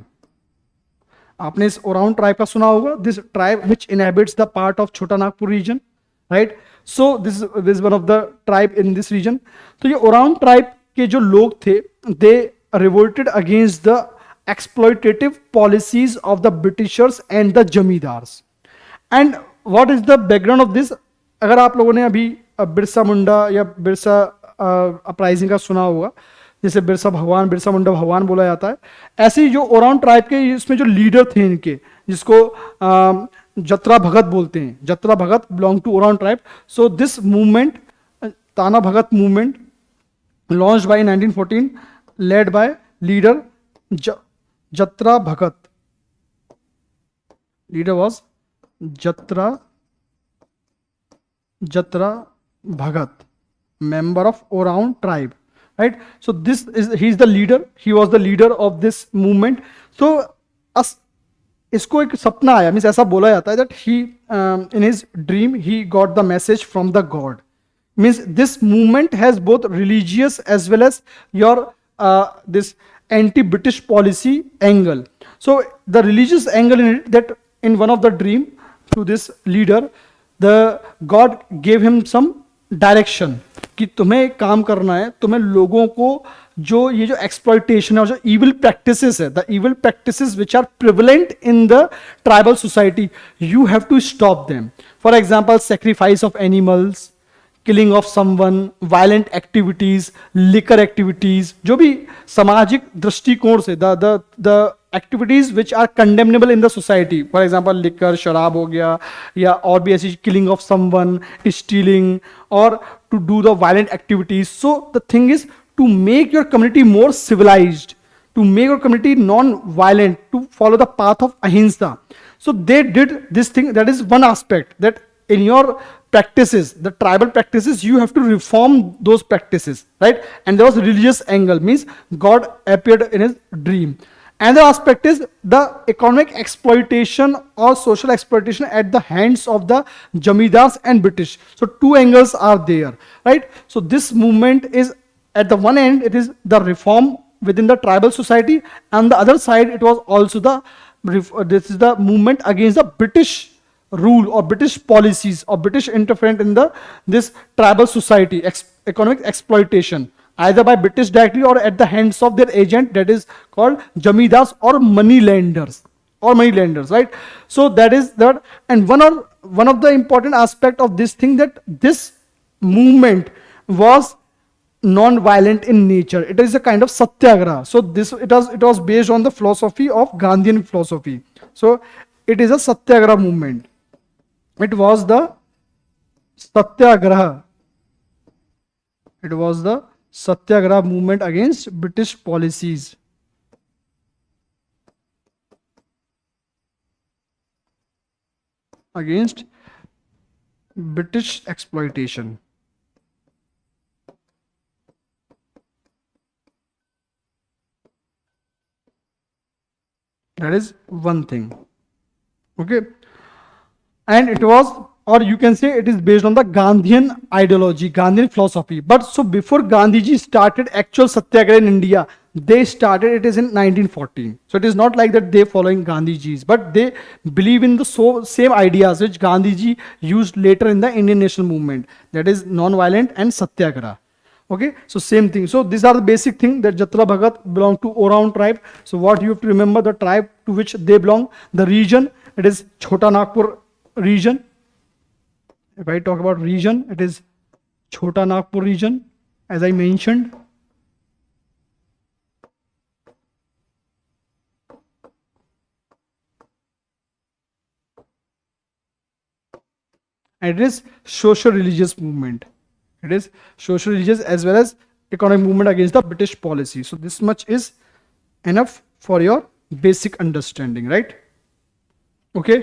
आपने इस Oraon tribe का सुना होगा. This tribe which inhabits the part of Chota Nagpur region, right? So this is one of the tribe in this region. तो ये Oraon tribe के जो लोग थे, they revolted against the exploitative policies of the Britishers and the Jamidars. And what is the background of this? अगर आप लोगों ने अभी बिरसा मुंडा या बिरसा अपराइजिंग का सुना होगा, जैसे बिरसा मुंडा भगवान बोला जाता है, ऐसे ही जो ओरान ट्राइब के इसमें जो लीडर थे इनके, जिसको जत्रा भगत बोलते हैं, Jatra Bhagat belong to Oraon tribe. So this movement, Tana Bhagat movement, launched by 1914, led by leader Jatra Bhagat. Leader was Jatra Bhagat, member of Oraon tribe, right? So he's the leader. He was the leader of this movement. So इसको एक सपना आया, means ऐसा बोला जाता है that he in his dream he got the message from the God. Means this movement has both religious as well as your this anti-British policy angle. So the religious angle in it, that in one of the dream to this leader, the God gave him some direction कि तुम्हें एक काम करना है, तुम्हें लोगों को जो ये जो एक्सप्लॉइटेशन है और जो इविल प्रैक्टिसेस है, the evil practices which are prevalent in the tribal society, you have to stop them. For example sacrifice of animals, killing of someone, violent activities, liquor activities, जो भी सामाजिक दृष्टिकोण से the activities which are condemnable in the society. For example liquor, शराब हो गया, या और भी ऐसी किलिंग ऑफ समवन, स्टीलिंग, और to do the violent activities. So the thing is to make your community more civilised, to make your community non-violent, to follow the path of ahimsa. So they did this thing. That is one aspect, that in your practices, the tribal practices, you have to reform those practices, right? And there was religious angle, means God appeared in his dream. Another aspect is the economic exploitation or social exploitation at the hands of the Jamidars and British. So two angles are there, right? So this movement is, at the one end, it is the reform within the tribal society, and the other side it was also this is the movement against the British rule or British policies or British interference in this tribal society, economic exploitation, either by British directly or at the hands of their agent, that is called Jamidars or money lenders, right? So that is that. And one of the important aspect of this thing, that this movement was non-violent in nature. It is a kind of satyagraha. So it was based on the philosophy of Gandhian philosophy. So it is a satyagraha movement. It was the satyagraha. It was the satyagraha movement against British policies. Against British exploitation. That is one thing. Okay. And it was, or you can say it is based on the Gandhian ideology, Gandhian philosophy. But so before Gandhiji started actual satyagraha in India, they started it is in 1914. So it is not like that they following Gandhiji's, but they believe in the same ideas which Gandhiji used later in the Indian national movement, that is non-violent and satyagraha. Okay, so same thing. So these are the basic thing, that Jatra Bhagat belong to Oraon tribe. So what you have to remember, the tribe to which they belong, the region, it is Chota Nagpur region. If I talk about region, it is Chota Nagpur region, as I mentioned. And it is social religious movement. It is social religious as well as economic movement against the British policy. So this much is enough for your basic understanding, right? Okay.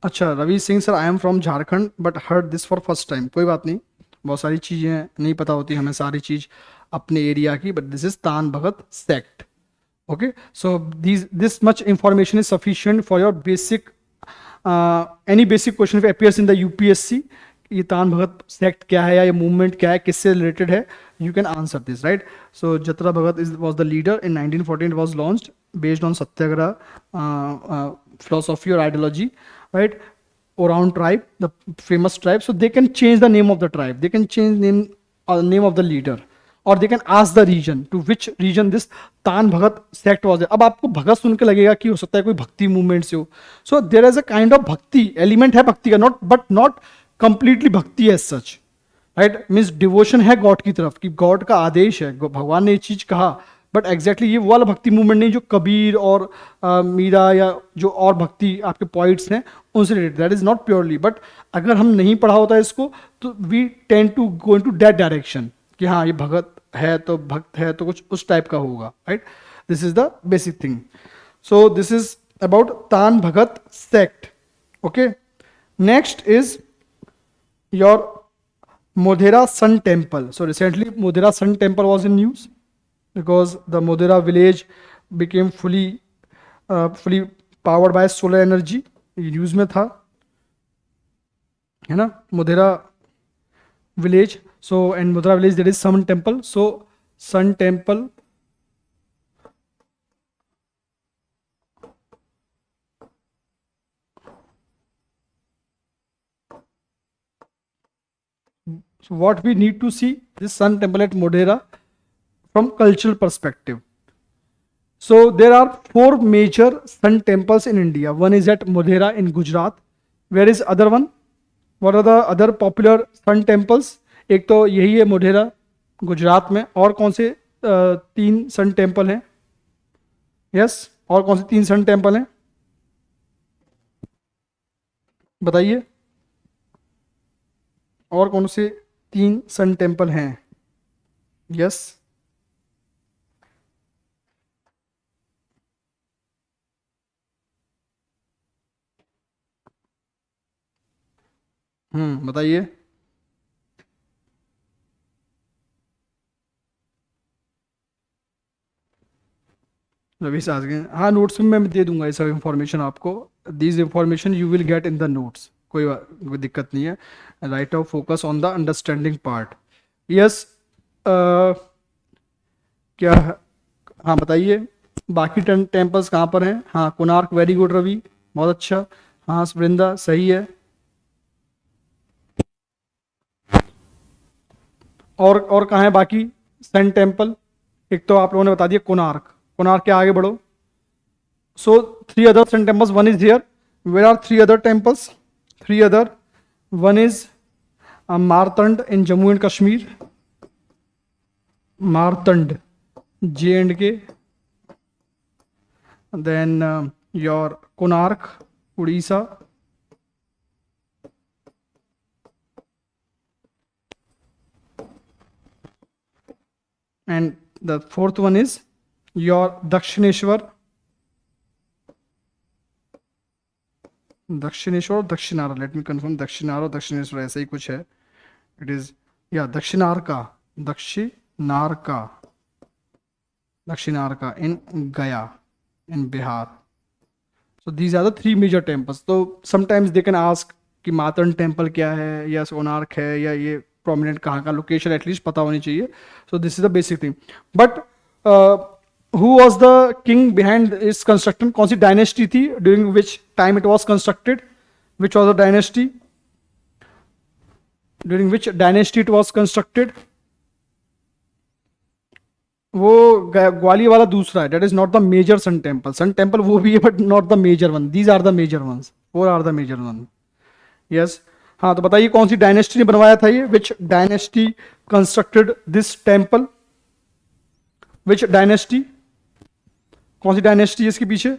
अच्छा, Ravi Singh sir, I am from Jharkhand but heard this for first time. कोई बात नहीं, बहुत सारी चीज़ें नहीं पता होती हमें, सारी चीज़ अपने एरिया की. बट दिस इज तान Bhagat sect. Okay, so this much information is sufficient for your basic any basic question if appears in the UPSC. ये तान भगत सेक्ट क्या है या ये मूवमेंट क्या है, किससे रिलेटेड है, you can answer this, right? So Jatra Bhagat was the leader in 1914. It was launched based on satyagraha philosophy or ideology, right? Oraon tribe, the famous tribe. So they can change the name of the tribe, they can change name of the leader, और they can ask the reason to which reason this Tana Bhagat sect was. अब आपको भगत सुन के लगेगा कि हो सकता है कोई भक्ति मूवमेंट से हो. So there is a kind of bhakti element है भक्ति का, not but not completely bhakti as such, right? Means devotion है गॉड की तरफ, कि गॉड का आदेश है, भगवान ने ये चीज कहा. बट एग्जैक्टली ये वो वाला भक्ति मूवमेंट नहीं जो कबीर और मीरा या जो और भक्ति आपके पॉइंट्स हैं उनसे related. That is not purely. But अगर हम नहीं पढ़ा होता इसको तो we tend to go in to that direction कि हाँ ये भगत है तो भक्त है तो कुछ उस टाइप का होगा, right? This is the basic thing. So this is about Tana Bhagat sect. Okay, next is your Modhera Sun Temple. So recently Modhera Sun Temple was in news because the Modhera village became fully powered by solar energy. ये news में था, है ना? Modhera village. So in Modhera village there is Sun Temple. So Sun Temple so what we need to see this Sun Temple at Modhera from cultural perspective. So there are 4 major sun temples in India. One is at Modhera in Gujarat. Where is other one? What are the other popular sun temples? एक तो यही है मोढेरा गुजरात में. और कौन से 3 sun temple हैं? Yes, और कौन से 3 सन टेम्पल हैं बताइए? और कौन से 3 सन टेम्पल हैं? यस, बताइए. रवि साज के, हाँ नोट्स में मैं दे दूंगा ये सब इंफॉर्मेशन आपको. These information you will get in the notes. कोई दिक्कत नहीं है. Right of focus on the understanding part. Yes, क्या, हाँ बताइए बाकी टेम्पल्स कहाँ पर हैं? हाँ कोणार्क, वेरी गुड रवि, बहुत अच्छा. हाँ वृंदा, सही है. और कहाँ है बाकी सन टेम्पल? एक तो आप लोगों ने बता दिया कोणार्क. कोणार्क के आगे बढ़ो. So 3 other sun temples. One is here. Where are 3 other temples? 3 other. One is Martand in Jammu and Kashmir. Martand, J&K. Then your Konark, Odisha. And the 4th one is your Dakshineshwar. Dakshineswar और दक्षिणारा, लेट मी कंफर्म, दक्षिणारा और दक्षिणेश्वर ऐसा ही कुछ है. It is या दक्षिणारका, दक्षिणारका, Dakshinarka in Gaya in Bihar. So these are the three major temples. तो sometimes they can ask कि Martand temple क्या है या सोनार्क है या ये प्रोमिनेंट कहाँ का लोकेशन एटलीस्ट पता होनी चाहिए. So this is the basic thing. But who was the king behind इस कंस्ट्रक्शन? कौन सी डायनेस्टी थी during which time it was constructed? Which was the dynasty during which dynasty it was constructed? वो ग्वालियर वाला दूसरा है. That is not the major sun temple. Sun temple वो भी है but not the major one. These are the major ones. Four are the major one. Yes. हाँ, तो बताइए कौन सी डायनेस्टी ने बनवाया था ये? विच dynasty constructed this temple? Which dynasty? कौन सी डायनेस्टी है इसके पीछे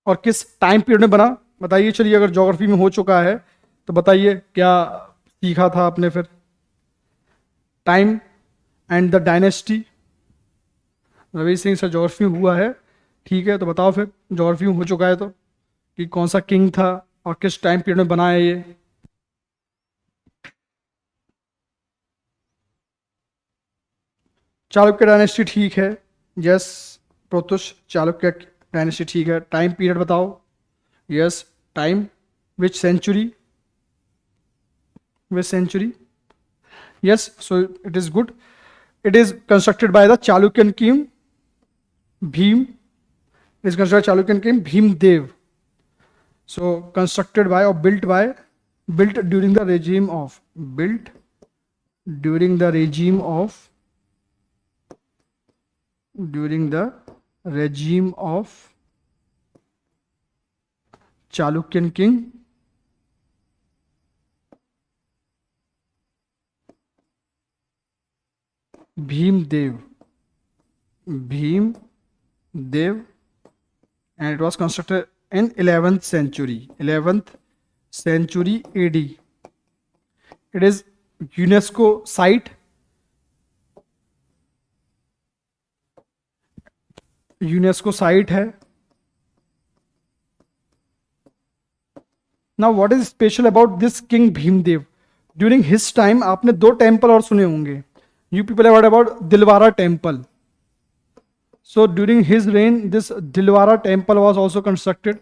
और किस टाइम पीरियड में बना? बताइए. चलिए, अगर ज्योग्राफी में हो चुका है तो बताइए क्या सीखा था आपने फिर? Time and the dynasty. Ravi Singh sir geography में हुआ है, ठीक है, तो बताओ फिर ज्योग्राफी में हो चुका है तो कि कौन सा किंग था और किस टाइम पीरियड में बना है ये? चालुक्य डायनेस्टी ठीक है. यस प्रोतुष, चालुक्य डायनेस्टी ठीक है. टाइम पीरियड बताओ. Yes. Time which century? Which century? Yes. So it is good. It is constructed by the Chalukyan king Bhim. It is constructed by Chalukyan king Bhimdev. So constructed by or built during the regime of Chalukyan king Bhimdev, and it was constructed in 11th century AD. It is UNESCO site. UNESCO site है. Now what is special about this King Bhimdev? During his time आपने दो temple और सुने होंगे. You people have heard about Dilwara temple. So during his reign, this Dilwara temple was also constructed.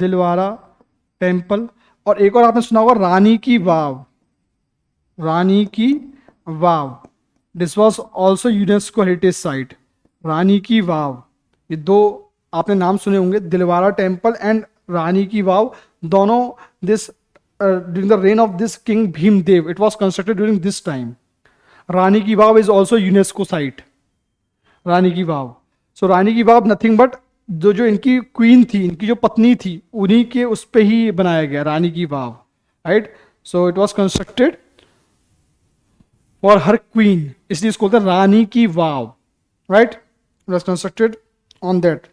Dilwara temple. और एक और आपने सुना होगा रानी की वाव. रानी की वाव. This was also UNESCO heritage site. रानी की वाव. ये दो आपने नाम सुने होंगे, दिलवारा टेम्पल एंड रानी की वाव. दोनों this during the reign of this king Bhimdev, it was constructed during this time. Rani ki wow is also UNESCO site. Rani ki wow. So Rani ki wow nothing but जो इनकी queen थी, इनकी जो पत्नी थी, उन्हीं के उस पे ही बनाया गया Rani ki Vav. Right. So it was constructed for her queen, इसलिए इसको बोलते हैं Rani ki Vav. Right. It was constructed on that.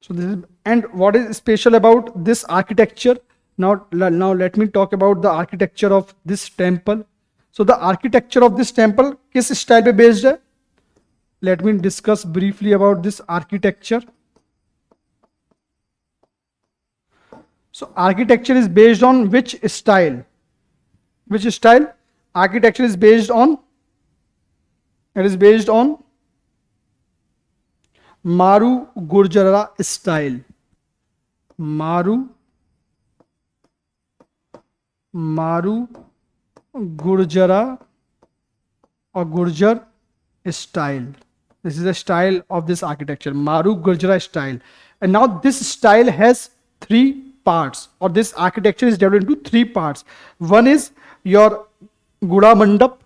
So this is, and what is special about this architecture? Now let me talk about the architecture of this temple. So the architecture of this temple किस style पे based है? Let me discuss briefly about this architecture. So architecture is based on which style? Which style? Architecture is based on, it is based on मारू गुर्जरा style. मारू गुर्जरा or Gurjar style. This is the style of this architecture, Maru Gurjara style. And now this style has three parts, or this architecture is divided into three parts. One is your Guda Mandap.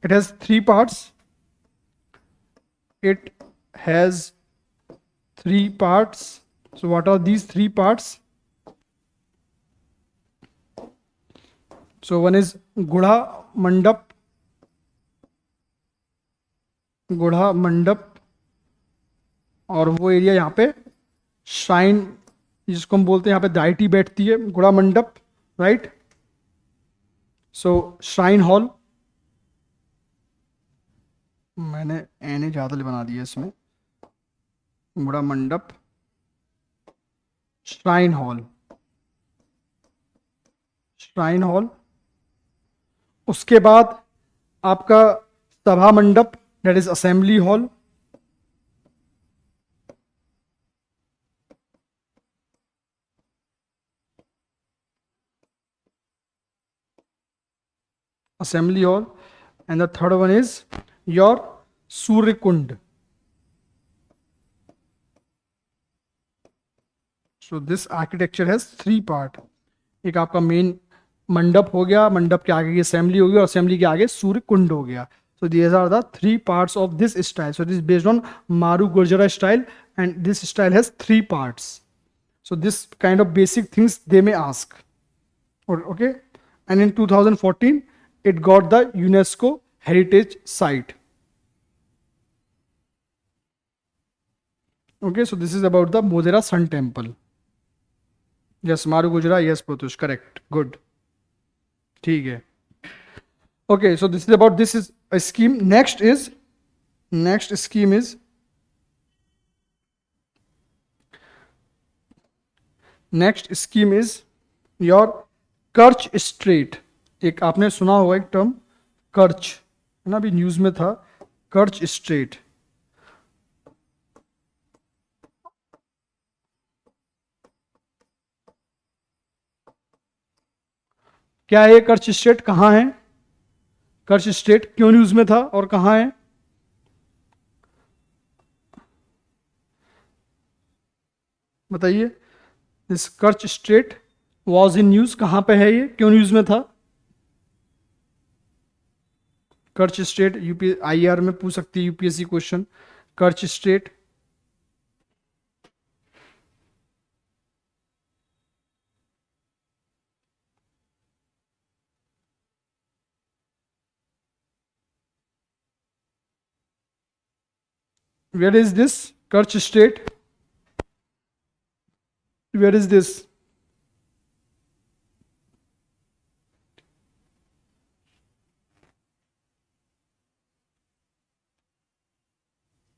It has three parts. So what are these three parts? So one is Gudha Mandap, और वो area यहाँ पे shrine, जिसको हम बोलते हैं यहाँ पे डाइटी बैठती है, गुड़ा मंडप. राइट. सो श्राइन हॉल, मैंने एने ज़्यादा बना दिया इसमें। बड़ा मंडप, श्राइन हॉल, श्राइन हॉल। उसके बाद आपका सभा मंडप, that is assembly hall. assembly hall, and the third one is your Surya Kund. So this architecture has three part. एक आपका मेन मंडप हो गया, मंडप के आगे की असेंबली हो गई, और असेंबली के आगे सूर्य कुंड हो गया. So these are the three parts of this style. So this is based on Maru Gurjara style, and this style has three parts. So this kind of basic things they may ask. Okay, and in 2014 it got the UNESCO heritage site. Okay, so this is about the Modhera Sun Temple. Yes, Maru Gujra, yes, Pratush, correct, good. ठीक है. Okay, so this is about, this is a scheme. Next scheme is your कर्च straight. एक आपने सुना होगा एक term कर्च, है ना, अभी न्यूज में था, कर्च स्ट्रेट. क्या है कर्च स्ट्रेट, कहाँ है कर्च स्ट्रेट, क्यों न्यूज में था और कहाँ है? बताइए. This कर्च straight was in news, कहां पे है ये, क्यों न्यूज में था? कर्च स्ट्रेट यूपी आईआर में पूछ सकती है UPSC question. कर्च straight. Where is this Kerch state? Where is this?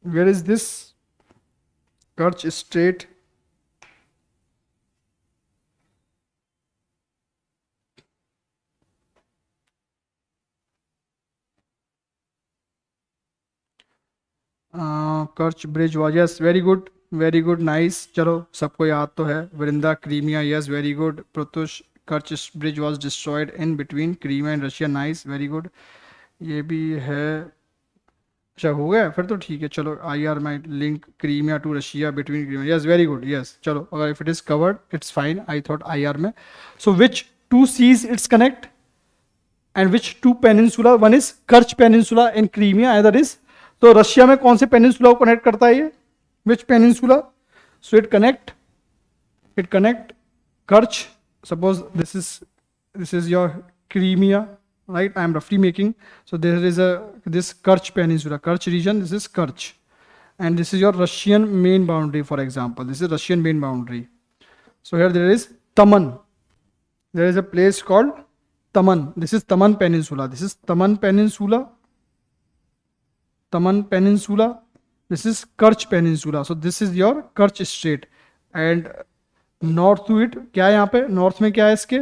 Where is this Kerch state? Kerch bridge was, yes, very good, nice. चलो सबको याद तो है. Vrinda, Crimea, yes, very good. Pratyush, Kerch bridge was destroyed in between Crimea and Russia, nice, very good. ये भी है. अच्छा हो गया फिर तो ठीक है. चलो I are my link Crimea to Russia between Crimea, yes, very good, yes. चलो अगर if it is covered it's fine. I thought I are में. So which two seas it's connect and which two peninsula, one is Kerch peninsula in Crimea, other is, तो Russia में कौन से peninsula को connect करता है ये, which peninsula? So it connect Kerch. Suppose this is your Crimea, right? I am roughly making. So there is this Kerch peninsula, Kerch region, this is Kerch, and this is your Russian main boundary, for example, this is Russian main boundary. So here there is Taman, there is a place called Taman, this is Taman peninsula, this is Taman peninsula, this is Kerch peninsula. So this is your Kerch strait, and north to it क्या है, यहाँ पे north में क्या है इसके,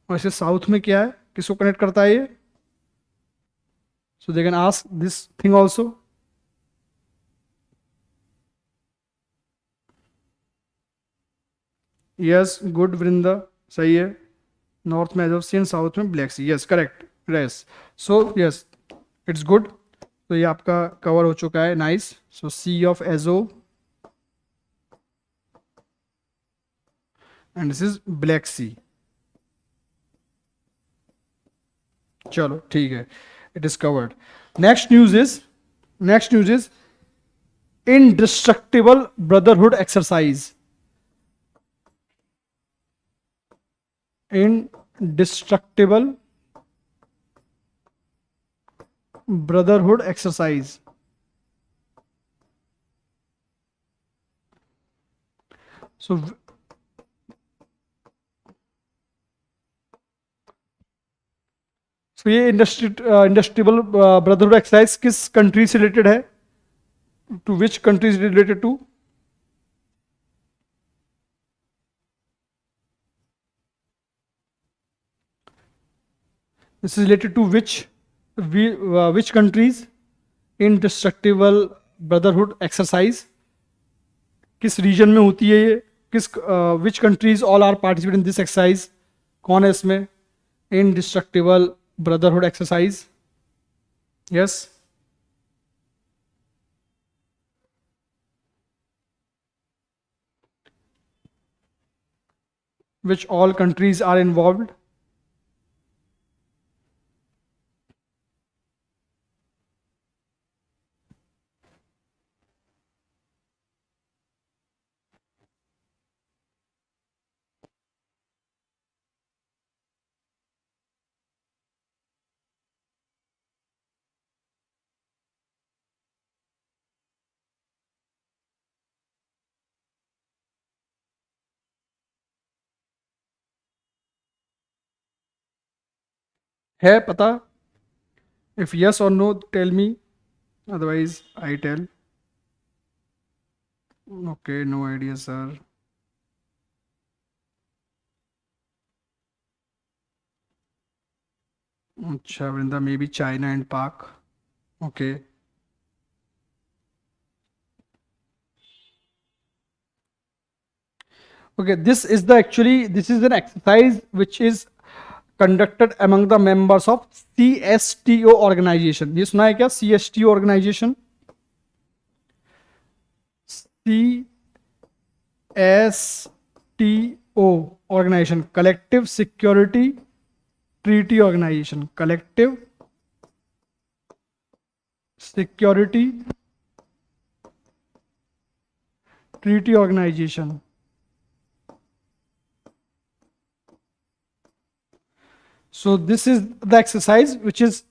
और इसके साउथ में क्या है, किसको कनेक्ट करता है ये? So they can ask this thing also. Yes, good Vrinda, सही है. नॉर्थ में एजोव सी एंड साउथ में black sea, yes, correct, yes. So yes, it's good. तो ये आपका कवर हो चुका है, nice. So sea of Azov and this is black sea. चलो ठीक है, it is covered. Next news is indestructible brotherhood exercise. Indestructible brotherhood exercise. So तो ये इंडस्ट्रियल ब्रदरहुड एक्सरसाइज किस कंट्री से रिलेटेड है? To which country is related to? This is related to which countries? Indestructible brotherhood exercise किस region में होती है ये? किस which countries all are participate in this exercise? कौन है इसमें? Indestructible brotherhood exercise, yes. Which all countries are involved? है पता? If yes or no, tell me. Otherwise, I tell. Okay, no idea, sir. Acha, Vrinda, maybe China and Pak. Okay. Okay, this is an exercise which is conducted among the members of CSTO organization. ये सुना है क्या? CSTO organization? CSTO organization, collective security treaty organization. Collective security treaty organization. So this is the exercise which is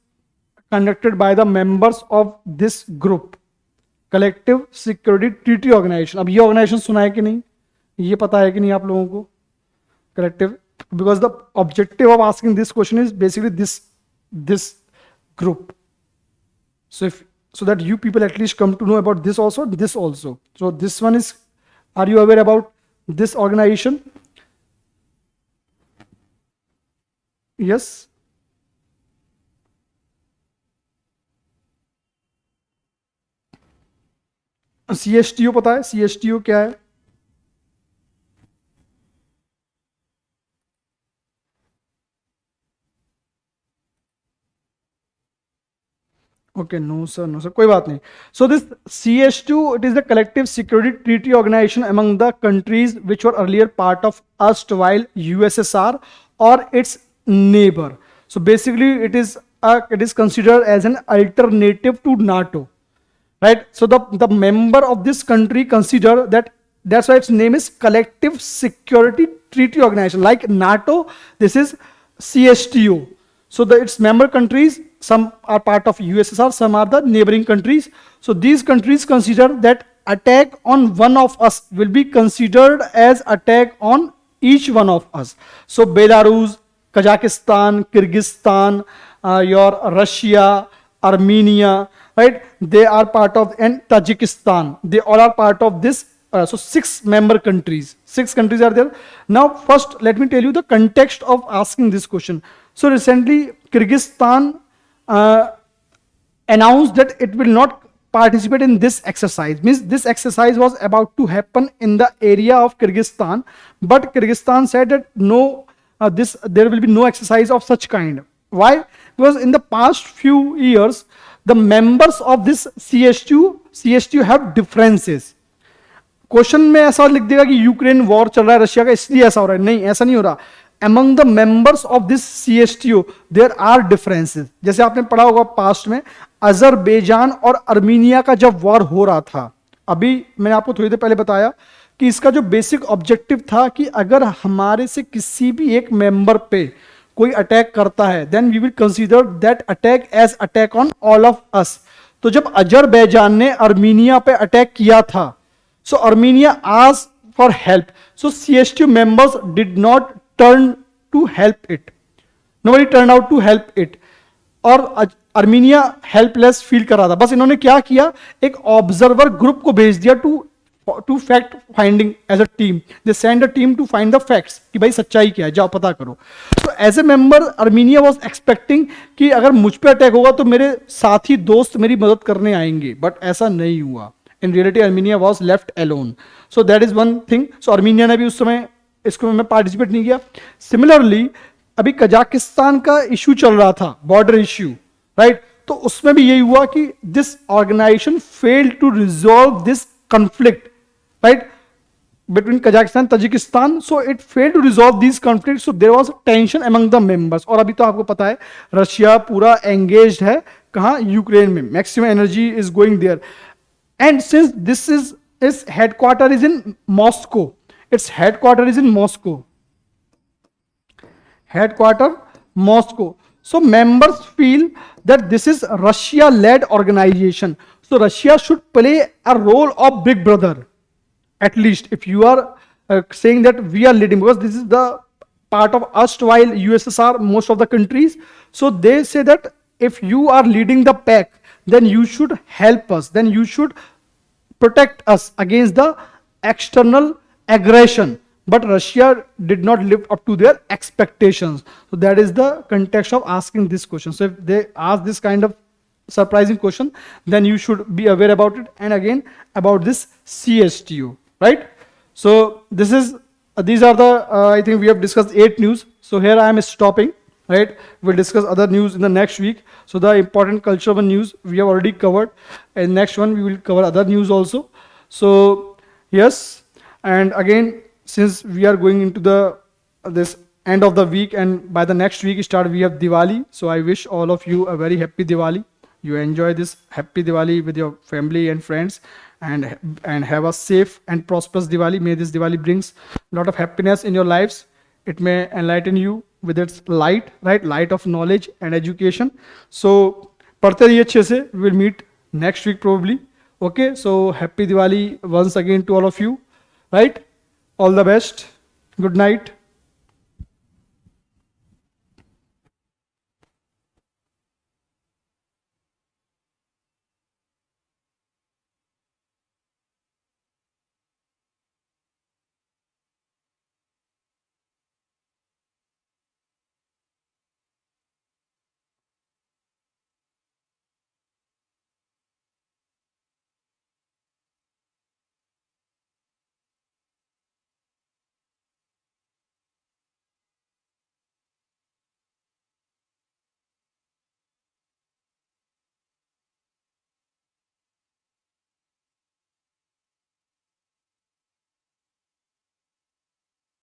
conducted by the members of this group, collective security treaty organisation. अब ये organisation सुना है कि नहीं? ये पता है कि नहीं आप लोगों को? Collective, because the objective of asking this question is basically this group. So that you people at least come to know about this also. So this one is, are you aware about this organization? Yes. CSTO पता है? CSTO क्या है? Okay, no sir, कोई बात नहीं. So this CSTO, it is the collective security treaty organization among the countries which were earlier part of erstwhile USSR or its neighbor. So basically it is considered as an alternative to NATO, right? So the member of this country consider that's why its name is collective security treaty organization. Like NATO, this is CSTO. So its member countries, some are part of USSR, some are the neighboring countries. So these countries consider that attack on one of us will be considered as attack on each one of us. So Belarus, Kazakhstan, Kyrgyzstan, your Russia, Armenia, right? They are part of, and Tajikistan. They all are part of this. So 6 member countries. 6 countries are there. Now first let me tell you the context of asking this question. So recently Kyrgyzstan announced that it will not participate in this exercise. Means this exercise was about to happen in the area of Kyrgyzstan, but Kyrgyzstan said that no, there will be no exercise of such kind. Why? Because in the past few years the members of this CSTO have differences. Question में ऐसा लिख देगा कि Ukraine war चल रहा है Russia का, इसलिए ऐसा हो रहा है. नहीं, ऐसा नहीं हो रहा. among the members of this CSTO there are differences. जैसे आपने पढ़ा होगा पास्ट में अजरबैजान और अर्मीनिया का जब वॉर हो रहा था, अभी मैंने आपको थोड़ी देर पहले बताया कि इसका जो बेसिक ऑब्जेक्टिव था कि अगर हमारे से किसी भी एक मेंबर पे कोई अटैक करता है then we will consider that attack as attack on all of us. तो जब अजरबैजान ने अर्मीनिया पे अटैक किया था, so Armenia asked for help. So CSTO members did not turn to help it. Nobody turned out to help it. और Armenia helpless feel कर रहा था। बस इन्होंने क्या किया, एक ऑब्जर्वर ग्रुप को भेज दिया to fact finding as a team. They send a team to find the facts कि भाई सच्चाई क्या है, जाओ पता करो। तो as a member Armenia was expecting कि अगर मुझ पे अटैक होगा तो मेरे साथी दोस्त मेरी मदद करने आएंगे, बट ऐसा नहीं हुआ। In reality Armenia was left alone. So that is one thing. So Armenia ने भी उस समय इसको में पार्टिसिपेट नहीं किया। सिमिलरली अभी कजाकिस्तान का इश्यू चल रहा था, बॉर्डर इश्यू, राइट? तो उसमें भी यही हुआ कि this organisation failed to resolve this conflict, right, between Kazakhstan, Tajikistan. So it failed to resolve these conflicts. So there was tension among the members. और अभी तो आपको पता है रशिया पूरा engaged है कहाँ, यूक्रेन में, maximum energy is going there. And since this is its headquarter is in Moscow, its headquarter is in Moscow, headquarter Moscow. So members feel that this is Russia-led organization. So Russia should play a role of big brother. At least if you are saying that we are leading, because this is the part of erstwhile USSR, most of the countries. So they say that if you are leading the pack, then you should help us, then you should protect us against the external aggression. But Russia did not live up to their expectations. So that is the context of asking this question. So if they ask this kind of surprising question, then you should be aware about it. And again about this CSTO, right? So this is these are the I think we have discussed 8 news. So here I am stopping, right? We'll discuss other news in the next week. So the important cultural news we have already covered, and next one we will cover other news also. So yes, and again, since we are going into the this end of the week, and by the next week start we have Diwali. So I wish all of you a very happy Diwali. You enjoy this happy Diwali with your family and friends, and have a safe and prosperous Diwali. May this Diwali brings a lot of happiness in your lives. It may enlighten you with its light, right? Light of knowledge and education. So पढ़ते रहिए अच्छे से. We will meet next week probably. Okay, so happy Diwali once again to all of you, right? All the best. Good night.